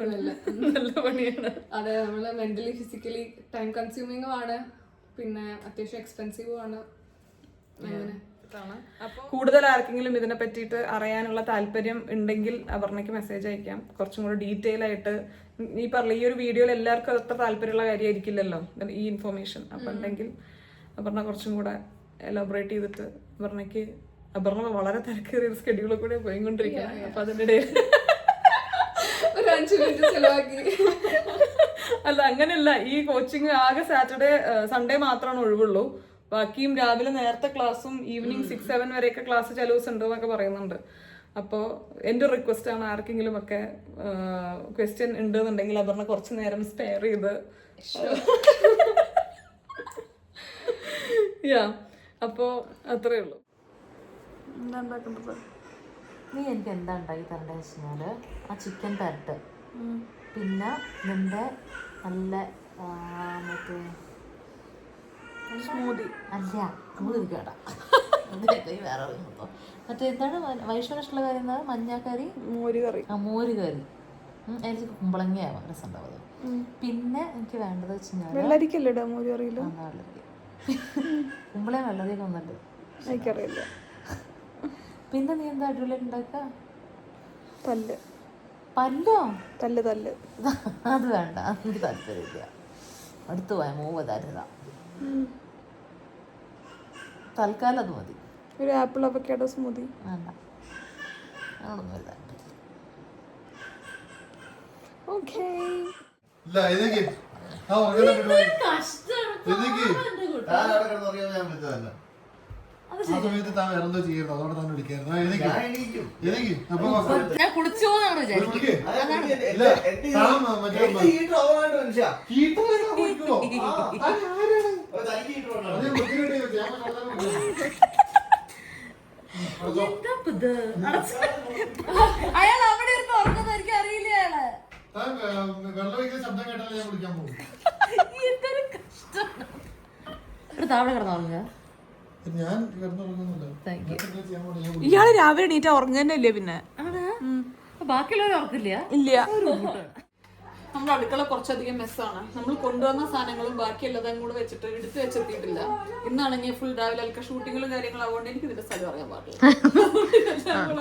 പണിയാണ്. അതെ, നമ്മൾ മെന്റലി ഫിസിക്കലി ടൈം കൺസ്യൂമിങ്ങും ആണ്, പിന്നെ അത്യാവശ്യം എക്സ്പെൻസീവും ആണ്. അങ്ങനെ കൂടുതൽ ആർക്കെങ്കിലും ഇതിനെ പറ്റിയിട്ട് അറിയാനുള്ള താല്പര്യം ഉണ്ടെങ്കിൽ അപർണയ്ക്ക് മെസ്സേജ് അയക്കാം. കുറച്ചും കൂടെ ഡീറ്റെയിൽ ആയിട്ട് ഈ പറഞ്ഞ ഈ ഒരു വീഡിയോയിൽ എല്ലാവർക്കും അത്ര താല്പര്യമുള്ള കാര്യമായിരിക്കില്ലല്ലോ ഈ ഇൻഫോർമേഷൻ. അപ്പൊ ഉണ്ടെങ്കിൽ അപർണ കുറച്ചും കൂടെ എലോബറേറ്റ് ചെയ്തിട്ട് അപർണ വളരെ തിരക്കേറിയ സ്കെഡ്യൂളിൽ കൂടെ പോയിക്കൊണ്ടിരിക്കുകയാണ്. അപ്പൊ അതിൻ്റെ ഇടയിൽ ഒരു 5 മിനിറ്റ് ചെലവാക്കി. അല്ല, അങ്ങനെയല്ല. ഈ കോച്ചിങ് ആകെ സാറ്റർഡേ സൺഡേ മാത്രമാണ് ഒഴിവുള്ളൂ. ബാക്കിയും രാവിലെ നേരത്തെ ക്ലാസ്സും ഈവനിങ് 6-7 വരെയൊക്കെ ക്ലാസ് ചില ദിവസം ഉണ്ട് എന്നൊക്കെ പറയുന്നുണ്ട്. അപ്പോൾ എൻ്റെ ഒരു റിക്വസ്റ്റ് ആണ്, ആർക്കെങ്കിലും ഒക്കെ ക്വസ്റ്റ്യൻ ഉണ്ടെന്നുണ്ടെങ്കിൽ അപർണ കുറച്ച് നേരം സ്പെയർ ചെയ്ത് അപ്പോൾ അത്രേ ഉള്ളൂ. എന്താ ഉണ്ടാക്കേണ്ടത്? നീ എനിക്ക് എന്താ ഉണ്ടാക്കി തരേണ്ടത് വെച്ചാൽ ആ ചിക്കൻ തരട്ട്, പിന്നെ നിന്റെ നല്ല മറ്റേ സ്മൂതി അല്ല മൂന്ന് കേട്ടാ വേറെ മറ്റേ എന്താണ് വൈഷ്ണവ ഇഷ്ടമുള്ള കാര്യം എന്താ? മഞ്ഞക്കറി, മോര് കറി. ആ മോര് കറി, എനിക്ക് കുമ്പളങ്ങയാവാം രസം ഉണ്ടാവും. പിന്നെ എനിക്ക് വേണ്ടത് വെച്ച് കഴിഞ്ഞാൽ വെള്ളരിക്കല്ലേ ഇടാ മോര് കറിയില്? കുമ്പളയും വെള്ളരിയൊക്കെ ഒന്നല്ലോ എനിക്കറിയില്ല. പിന്നെ നീ എന്താ അടിപൊളിയായിട്ട് ഉണ്ടാക്കുക? തല്ല്. പല്ലോ? തല്ല് തല്ല്. അത് വേണ്ട, എനിക്ക് താല്പര്യമില്ല. അടുത്ത് പോയ മൂവ് തരുത തൽക്കാലം അത് മതി. ഒരു ആപ്പിൾ അവക്കാഡോ സ്മൂതി വേണ്ട, അങ്ങനൊന്നും ഒരു താല്പര്യം. ഓക്കേ. ഞാൻ കുളിച്ചു പോകുന്നാണ് വിചാരിക്കും. അയാൾ അവിടെ ഇരുന്ന് ഉറങ്ങുന്ന എനിക്ക് അറിയില്ല. അയാള് താവളെ കിടന്നുറങ്ങുക. ഇയാള് രാവിലെ എണീറ്റാ ഉറങ്ങുന്നല്ലേ? പിന്നെ ബാക്കിയുള്ളവർ ഉറക്കില്ല. ഇല്ല. നമ്മുടെ അടുക്കള കുറച്ചധികം മെസ്സാണ്. നമ്മൾ കൊണ്ടുവന്ന സാധനങ്ങളും ബാക്കിയുള്ളതും കൂടെ വെച്ചിട്ട് എടുത്ത് വെച്ചെത്തിയിട്ടില്ല. ഇന്നാണെങ്കിൽ ഫുൾ രാവിലെ അൽക്ക ഷൂട്ടിങ്ങും കാര്യങ്ങളും ആവുകൊണ്ട് എനിക്ക് ഇതിന്റെ സ്ഥലം അറിയാൻ പാടില്ല.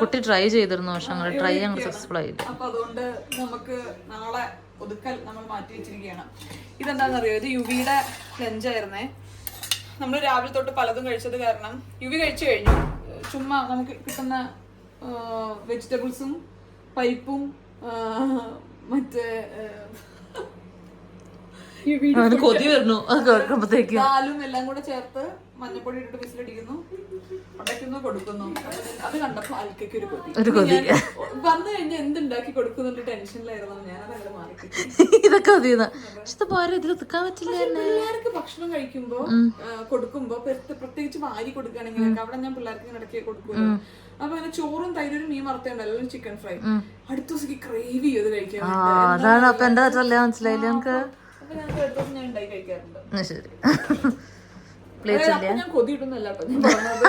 കുട്ടി ട്രൈ ചെയ്തിരുന്നു, പക്ഷെ അങ്ങനെ ട്രൈ അങ്ങ് സക്സസ്ഫുൾ ആയില്ല. അപ്പൊ അതുകൊണ്ട് നമുക്ക് നാളെ ഒതുക്കൽ നമ്മൾ മാറ്റി വെച്ചിരിക്കുകയാണ്. ഇതെന്താണെന്നറിയോ? ഇത് യുവിയുടെ ലഞ്ചായിരുന്നേ. നമ്മൾ രാവിലെ തൊട്ട് പലതും കഴിച്ചത് കാരണം യുവി കഴിച്ചു കഴിഞ്ഞു. ചുമ്മാ നമുക്ക് കിട്ടുന്ന വെജിറ്റബിൾസും പരിപ്പും മറ്റേ കൊതി വരുന്നു കേൾക്കുമ്പോഴത്തേക്ക്. ദാലും എല്ലാം കൂടെ ചേർത്ത് മഞ്ഞപ്പൊടി ഇട്ടിട്ട് വിസിലടിക്കുന്നു, ഉടയ്ക്കുന്നു, കൊടുക്കുന്നു. അത് കണ്ടപ്പോ അൽക്കയ്ക്ക് ഒരു കൊതി. വന്നു കഴിഞ്ഞാൽ എന്തുണ്ടാക്കി കൊടുക്കുന്നുള്ള ടെൻഷനിലായിരുന്നു ഞാൻ. അതങ്ങനെ മാറി. ഇതൊക്കെ ഇതിൽ ഒതുക്കാൻ പറ്റില്ല. പിള്ളേർക്ക് ഭക്ഷണം കഴിക്കുമ്പോ കൊടുക്കുമ്പോ പ്രത്യേകിച്ച് വാരി കൊടുക്കുകയാണെങ്കിൽ അവിടെ ഞാൻ പിള്ളേർക്ക് ഇടയ്ക്ക് കൊടുക്കുമല്ലോ. അപ്പൊ അങ്ങനെ ചോറും തൈരും മീൻ വറുത്തുണ്ടല്ലോ, ചിക്കൻ ഫ്രൈ അടുത്ത ദിവസം ക്രേവ് ചെയ്ത് കഴിക്കാൻ. അതാണ് അപ്പൊ എന്താ മനസ്സിലായില്ല നമുക്ക്. ഞാൻ ഉണ്ടായി കഴിക്കാറുണ്ട്. ശരി, ഞാൻ കൊതി ഇടുന്നല്ല കേട്ടോ ഞാൻ പറഞ്ഞത്.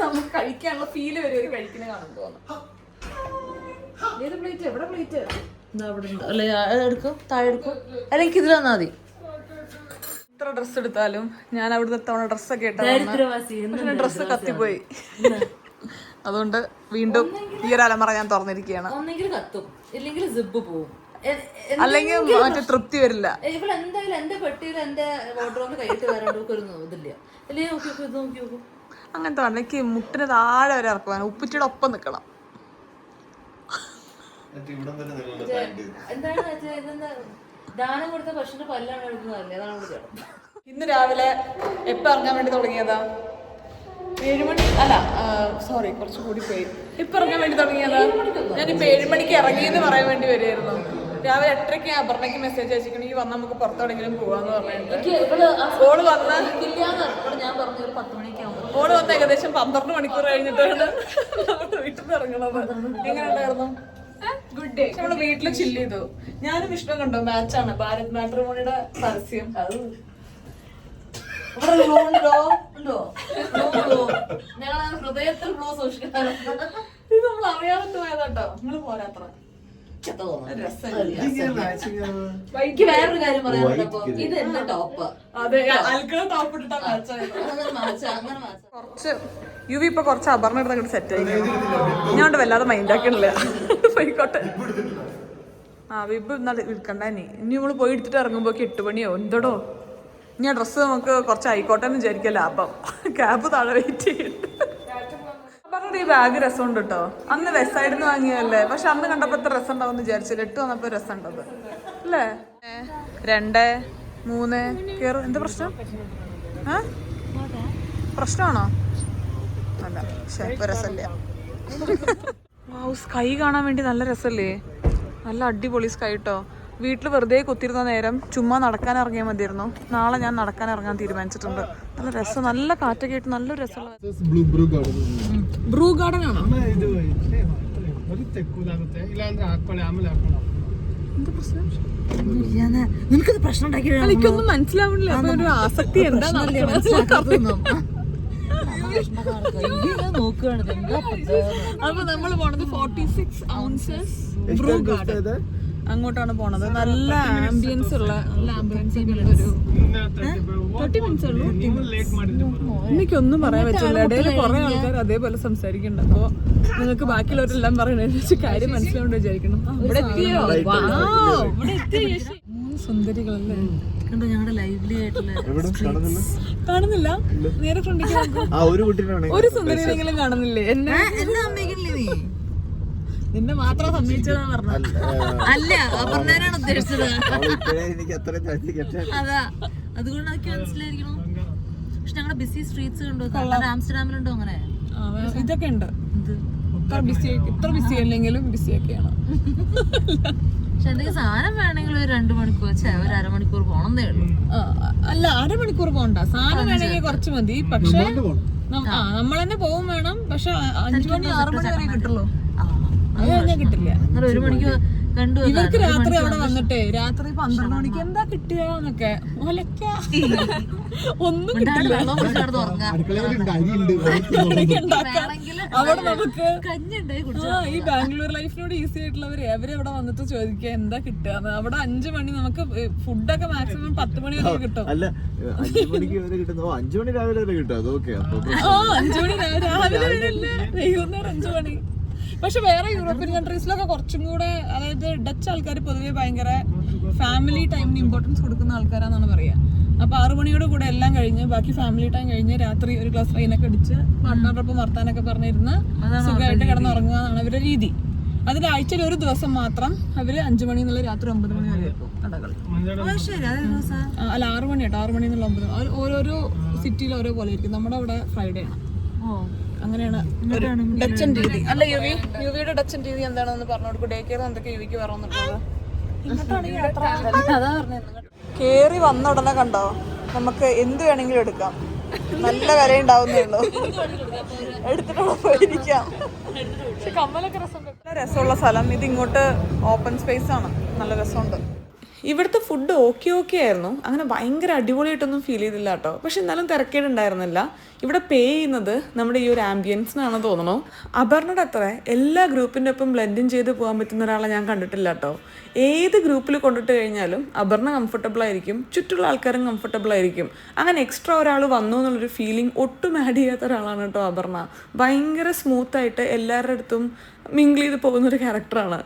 നമുക്ക് കഴിക്കാനുള്ള ഫീല് വരെ ഒരു കഴിക്കുന്ന കാണുമ്പോ. ഏത് പ്ലേറ്റ്? എവിടെ പ്ലേറ്റ്? എടുക്കും, താഴെ എടുക്കും, അല്ലെങ്കിൽ ഇതിൽ വന്നാൽ മതി. എത്ര ഡ്രസ്സ് എടുത്താലും ഞാൻ അവിടുന്ന് തവണ ഡ്രസ്സൊക്കെ ഇട്ടാ ഡ്രസ്സ് കത്തിപ്പോയി. അതുകൊണ്ട് വീണ്ടും ഈ ഒരു അലമറ ഞാൻ തുറന്നിരിക്കുകയാണ്. ഒന്നെങ്കിൽ കത്തും, ഇല്ലെങ്കിൽ സിബ് പോവും, അല്ലെങ്കിൽ മറ്റേ തൃപ്തി വരില്ല. ഇവളെന്തായാലും എന്റെ പെട്ടിയിൽ എന്റെ വാർഡ്രോബിൽ കൈയിട്ട് വരേണ്ടവർക്ക് ഒരു ഇതില്ല. അല്ലെങ്കിൽ നോക്കി ഇത് നോക്കി നോക്കും. അങ്ങനത്തെ വേണ്ട, എനിക്ക് മുട്ടിന് താഴെ വരെ ഇറക്കുവാൻ ഉപ്പുറ്റിയുടെ ഒപ്പം നിൽക്കണം. എന്താണ് ഇതെന്താ ദാനം കൊടുത്ത പശുവിന്റെ പല്ലാണ് എടുക്കുന്നതല്ലേ? അതാണ് ഇവിടെ ചേട്ടൻ. ഇന്ന് രാവിലെ എപ്പോൾ ഇറങ്ങാൻ വേണ്ടി തുടങ്ങിയതാ? 7 മണി അല്ല, സോറി കുറച്ച് കൂടി പോയി. ഇപ്പം ഇറങ്ങാൻ വേണ്ടി തുടങ്ങിയതാ. ഞാനിപ്പോൾ 7 മണിക്ക് ഇറങ്ങിയെന്ന് പറയാൻ വേണ്ടി വരുമായിരുന്നു. രാവിലെ 8:30 അപർണയ്ക്ക് മെസ്സേജ് അയച്ചിട്ടുണ്ടെങ്കിൽ ഈ വന്നാൽ നമുക്ക് പുറത്തെവിടെങ്കിലും പോവാന്ന് പറഞ്ഞിട്ട് ഓള് വന്ന് ഓള് വന്ന് ഏകദേശം 12 മണിക്കൂർ കഴിഞ്ഞിട്ടാണ് നമ്മുടെ വീട്ടിൽ നിന്ന് ഇറങ്ങണത്. എങ്ങനെ ഉണ്ടായിരുന്നു? Good day. നമ്മള് വീട്ടില് ചില്ല് ചെയ്തു. ഞാനും വിഷ്ണു കണ്ടോ മാച്ചാണ് ഭാരത് മാട്രിമോണിയുടെ പരസ്യം. ഹൃദയത്തിൽ ഫ്ലോ സൂക്ഷിക്കാൻ ഇത് നമ്മൾ അറിയാതെ പോയതാട്ടോ. നിങ്ങള് പോരാത്ര എനിക്ക് വേറൊരു കാര്യം പറയാനുണ്ടപ്പോ, ഇത് എന്റെ ടോപ്പ്. അതെ, അൽക്കണ ടോപ്പ് ഇട്ടിട്ടാ കുറച്ച് യുവി ഇപ്പൊ കുറച്ച് അപർണ എടുത്ത് അങ്ങോട്ട് സെറ്റ് ആയി. ഞാൻ വല്ലാതെ മൈൻഡ് ആക്കണില്ല. പോയിക്കോട്ടെ. വിബ് ഇന്നാൾ വിൽക്കണ്ട. ഇനി നമ്മള് പോയി എടുത്തിട്ട് ഇറങ്ങുമ്പോ 8 മണിയോ എന്തോടോ. ഇനി ആ ഡ്രസ്സ് നമുക്ക് കുറച്ച് ആയിക്കോട്ടെ എന്ന് വിചാരിക്കാം. ലാഭം ക്യാബ് താഴെ വെയിറ്റ് ചെയ്യുന്നുണ്ട്. പറഞ്ഞിട്ട് ഈ ബാഗ് രസമുണ്ട് കേട്ടോ. അന്ന് വെസ്റ്റ് സൈഡിൽ നിന്ന് വാങ്ങിയതല്ലേ, പക്ഷെ അന്ന് കണ്ടപ്പോ എത്ര രസം ഉണ്ടാവും വിചാരിച്ചില്ല. 8 വന്നപ്പോ രസം ഉണ്ടത് അല്ലേ? 2, 3 കേറ്. എന്താ പ്രശ്നം? പ്രശ്നമാണോ? അല്ല, പക്ഷെ ഇപ്പൊ രസമില്ല. സ്കൈ കാണാൻ വേണ്ടി നല്ല രസമല്ലേ? നല്ല അടിപൊളി സ്കൈ കേട്ടോ. വീട്ടിൽ വെറുതെ കുത്തിരുന്ന നേരം ചുമ്മാ നടക്കാൻ ഇറങ്ങിയാൽ മതിയായിരുന്നു. നാളെ ഞാൻ നടക്കാൻ ഇറങ്ങാൻ തീരുമാനിച്ചിട്ടുണ്ട്. നല്ല രസം, നല്ല കാറ്റൊക്കെ ആയിട്ട് നല്ലൊരു രസമുള്ള ಬ್ರೂ ಗಾರ್ಡನ್ ബ്രൂ ഗാർഡൻ ആണോ? ಇದು ಬರುತ್ತೆ ಕೂಲಾಗುತ್ತೆ ಇಲ್ಲ ಅಂದ್ರೆ ಹಾಕೊಳ್ಳಿ ಆಮೇಲೆ ಹಾಕೊಳ್ಳಿ നിനക്കത് പ്രശ്നം ഉണ്ടാക്കിയ എനിക്കൊന്നും മനസ്സിലാവണില്ല. അപ്പൊ ഒരു ആസക്തി എന്താ നോക്കുകയാണ് അപ്പൊ നമ്മൾ പോണത് 46 ounces ബ്രൂ ഗാർഡൻ അങ്ങോട്ടാണ് പോണത്. നല്ല ആംബിയൻസ് ഉള്ള, നല്ല ആംബിയൻസ് ഒരു 30 മിനിറ്റ്സ് ഉള്ളൂ. ಲೇಟ್ ಮಾಡಿದ್ರೆ എനിക്കൊന്നും പറയാൻ പറ്റില്ല. ഇടയിൽ കുറെ ആൾക്കാർ അതേപോലെ സംസാരിക്കുന്നുണ്ട്. അപ്പൊ നിങ്ങൾക്ക് ബാക്കിയുള്ളവരെല്ലാം പറയുന്നത് കാര്യം മനസ്സിലാവുകൊണ്ട് വിചാരിക്കണം. ഇവിടെ എത്തിയോ? ഇവിടെ എത്തിയോ? 3 സുന്ദരികളല്ലേ കണ്ടോ ഞങ്ങളുടെ ലൈവ്ലി ആയിട്ടുള്ള കാണുന്നില്ല. നേരെ ഫ്രണ്ടിലേക്ക് ഒരു സുന്ദരികളെങ്കിലും കാണുന്നില്ലേ? എന്നെ നിന്നെ മാത്രം സമ്മതിച്ചതാ പറഞ്ഞത്. അല്ല അപർണ്ണനാണ് ഉദ്ദേശിച്ചത്. അതാ അതുകൊണ്ട് അതൊക്കെ മനസ്സിലായിരിക്കണം. പക്ഷെ ഞങ്ങളുടെ ബിസി സ്ട്രീറ്റ്സ് കണ്ടോ? ആംസ്റ്റർഡാമിലുണ്ടോ അങ്ങനെ? ഇതൊക്കെ ഉണ്ട്. ഇത്ര ബിസി അല്ലെങ്കിലും ബിസിയൊക്കെയാണ്. പക്ഷെ എന്തെങ്കിലും സാധനം വേണമെങ്കിൽ ഒരു 2 മണിക്കൂർ ഒരു അരമണിക്കൂർ പോണെന്നേ ഉള്ളൂ. അല്ല, അരമണിക്കൂർ പോകണ്ട. സാധനം വേണമെങ്കിൽ കുറച്ച് മതി. പക്ഷെ നമ്മൾ തന്നെ പോകും വേണം. പക്ഷെ 5 മണി 6 മണി വരെ കിട്ടുള്ളൂ. അത് കഴിഞ്ഞാൽ കിട്ടില്ല. 1 മണിക്ക് കണ്ടു. ഇവർക്ക് രാത്രി അവിടെ വന്നിട്ടേ രാത്രി 12 മണിക്ക് എന്താ കിട്ടിയെന്നൊക്കെ ഒന്നും കിട്ടില്ല. അവിടെ നമുക്ക് ഈ ബാംഗ്ലൂർ ലൈഫിനോട് ഈസി ആയിട്ടുള്ളവര് അവരവിടെ വന്നിട്ട് ചോദിക്കുക എന്താ കിട്ടുക. അവിടെ 5 മണി നമുക്ക് ഫുഡൊക്കെ മാക്സിമം 10 മണി വരെ കിട്ടും. 5 മണിക്ക് വരെ കിട്ടുന്നു. 5 മണി രാവിലെ വരെ കിട്ടും. അതൊക്കെ 5 മണി രാവിലെ വരെയല്ലേ, വൈകുന്നേരം 5 മണി. പക്ഷെ വേറെ യൂറോപ്യൻ കൺട്രീസിലൊക്കെ കുറച്ചും കൂടെ, അതായത് ഡച്ച് ആൾക്കാർ പൊതുവെ ഭയങ്കര ഫാമിലി ടൈമിന് ഇമ്പോർട്ടൻസ് കൊടുക്കുന്ന ആൾക്കാരാണെന്നാണ് പറയാ. അപ്പൊ 6 മണിയോട് കൂടെ എല്ലാം കഴിഞ്ഞ് ബാക്കി ഫാമിലി ടൈം കഴിഞ്ഞ് രാത്രി ഒരു ഗ്ലാസ് വൈനൊക്കെ അടിച്ച് പാർട്ട്ണറോടൊപ്പം വർത്താനൊക്കെ പറഞ്ഞിരുന്ന് സുഖമായിട്ട് കിടന്നുറങ്ങുക എന്നാണ് അവരുടെ രീതി. അതിൽ ആഴ്ചയിൽ ഒരു ദിവസം മാത്രം അവര് 5 മണി എന്നുള്ള രാത്രി 9 മണി വരെ വെക്കും കടകൾ. അല്ല 6 മണി കേട്ടോ, 6 മണി എന്നുള്ള 9. ഓരോരോ സിറ്റിയിൽ ഓരോ പോലെ ആയിരിക്കും. നമ്മുടെ അവിടെ ഫ്രൈഡേ ആണ്. അങ്ങനെയാണ് ഡച്ചൻ രീതി. അല്ല യുവിയുടെ ഡച്ചൻ രീതി എന്താണെന്ന് പറഞ്ഞോട്. ഡേ കെയർ എന്തൊക്കെ യുവിക്ക് പറഞ്ഞിട്ടുള്ളത്. കേറി വന്ന ഉടനെ കണ്ടോ, നമുക്ക് എന്ത് വേണമെങ്കിലും എടുക്കാം. നല്ല വില ഉണ്ടാവുന്നേ ഉള്ളൂ. എടുത്തിട്ടുള്ള പോയിരിക്കാം. പക്ഷെ കമ്മലൊക്കെ നല്ല രസമുള്ള സ്ഥലം. ഇത് ഇങ്ങോട്ട് ഓപ്പൺ സ്പേസ് ആണ്. നല്ല രസമുണ്ട്. ഇവിടുത്തെ ഫുഡ് ഓക്കെ ആയിരുന്നു. അങ്ങനെ ഭയങ്കര അടിപൊളിയായിട്ടൊന്നും ഫീൽ ചെയ്തില്ല കേട്ടോ. പക്ഷെ എന്നാലും തിരക്കേടുണ്ടായിരുന്നില്ല. ഇവിടെ പേ ചെയ്യുന്നത് നമ്മുടെ ഈ ഒരു ആംബിയൻസിനാണെന്ന് തോന്നണു. അപർണയുടെ അത്ര എല്ലാ ഗ്രൂപ്പിൻ്റെ ഒപ്പം ബ്ലെൻഡിങ് ചെയ്ത് പോകാൻ പറ്റുന്ന ഒരാളെ ഞാൻ കണ്ടിട്ടില്ല കേട്ടോ. ഏത് ഗ്രൂപ്പിൽ കൊണ്ടിട്ട് കഴിഞ്ഞാലും അപർണ കംഫർട്ടബിൾ ആയിരിക്കും, ചുറ്റുള്ള ആൾക്കാരും കംഫർട്ടബിൾ ആയിരിക്കും. അങ്ങനെ എക്സ്ട്രാ ഒരാൾ വന്നു എന്നുള്ളൊരു ഫീലിംഗ് ഒട്ടും ആഡ് ചെയ്യാത്ത ഒരാളാണ് കേട്ടോ അപർണ. ഭയങ്കര സ്മൂത്തായിട്ട് എല്ലാവരുടെ അടുത്തും മിങ്കിൾ ചെയ്ത് പോകുന്നൊരു ക്യാരക്ടറാണ്.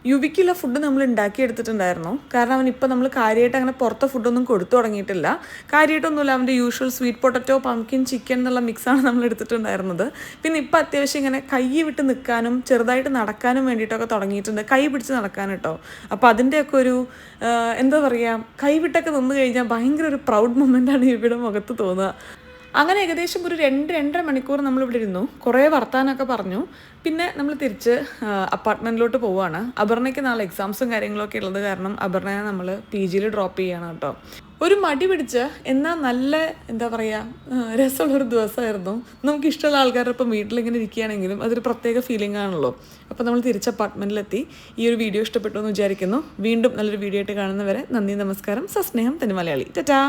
യുവിക്കുള്ള ഫുഡ് നമ്മൾ ഉണ്ടാക്കിയെടുത്തിട്ടുണ്ടായിരുന്നു. കാരണം അവനിപ്പോൾ നമ്മൾ കാര്യമായിട്ട് അങ്ങനെ പുറത്തെ ഫുഡൊന്നും കൊടുത്തു തുടങ്ങിയിട്ടില്ല. കാര്യമായിട്ടൊന്നുമില്ല. അവൻ്റെ usual sweet potato, pumpkin chicken എന്നുള്ള മിക്സാണ് നമ്മൾ എടുത്തിട്ടുണ്ടായിരുന്നത്. പിന്നെ ഇപ്പോൾ അത്യാവശ്യം ഇങ്ങനെ കൈ വിട്ട് നിൽക്കാനും ചെറുതായിട്ട് നടക്കാനും വേണ്ടിയിട്ടൊക്കെ തുടങ്ങിയിട്ടുണ്ട്. കൈ പിടിച്ച് നടക്കാൻ കേട്ടോ. അപ്പോൾ അതിൻ്റെയൊക്കെ ഒരു എന്താ പറയുക, കൈവിട്ടൊക്കെ നിന്ന് കഴിഞ്ഞാൽ ഭയങ്കര ഒരു പ്രൗഡ് മൊമെൻ്റാണ് യുവിയുടെ മുഖത്ത് തോന്നുക. അങ്ങനെ ഏകദേശം ഒരു 2-2.5 മണിക്കൂർ നമ്മളിവിടെ ഇരുന്നു. കുറേ വർത്താനമൊക്കെ പറഞ്ഞു. പിന്നെ നമ്മൾ തിരിച്ച് അപ്പാർട്ട്മെൻറ്റിലോട്ട് പോവുകയാണ്. അപർണയ്ക്ക് നാളെ എക്സാംസും കാര്യങ്ങളൊക്കെ ഉള്ളത് കാരണം അപർണയെ നമ്മൾ PGയിൽ ഡ്രോപ്പ് ചെയ്യണം കേട്ടോ. ഒരു മടി പിടിച്ച് എന്നാൽ നല്ല എന്താ പറയുക രസമുള്ളൊരു ദിവസമായിരുന്നു. നമുക്ക് ഇഷ്ടമുള്ള ആൾക്കാരുടെ ഒപ്പം വീട്ടിലിങ്ങനെ ഇരിക്കുകയാണെങ്കിലും അതൊരു പ്രത്യേക ഫീലിംഗ് ആണല്ലോ. അപ്പോൾ നമ്മൾ തിരിച്ച് അപ്പാർട്ട്മെൻറ്റിലെത്തി. ഈ ഒരു വീഡിയോ ഇഷ്ടപ്പെട്ടു എന്ന് വിചാരിക്കുന്നു. വീണ്ടും നല്ലൊരു വീഡിയോ ആയിട്ട് കാണുന്നവരെ നന്ദി, നമസ്കാരം, സസ്നേഹം, തനി മലയാളി. ടാറ്റാ.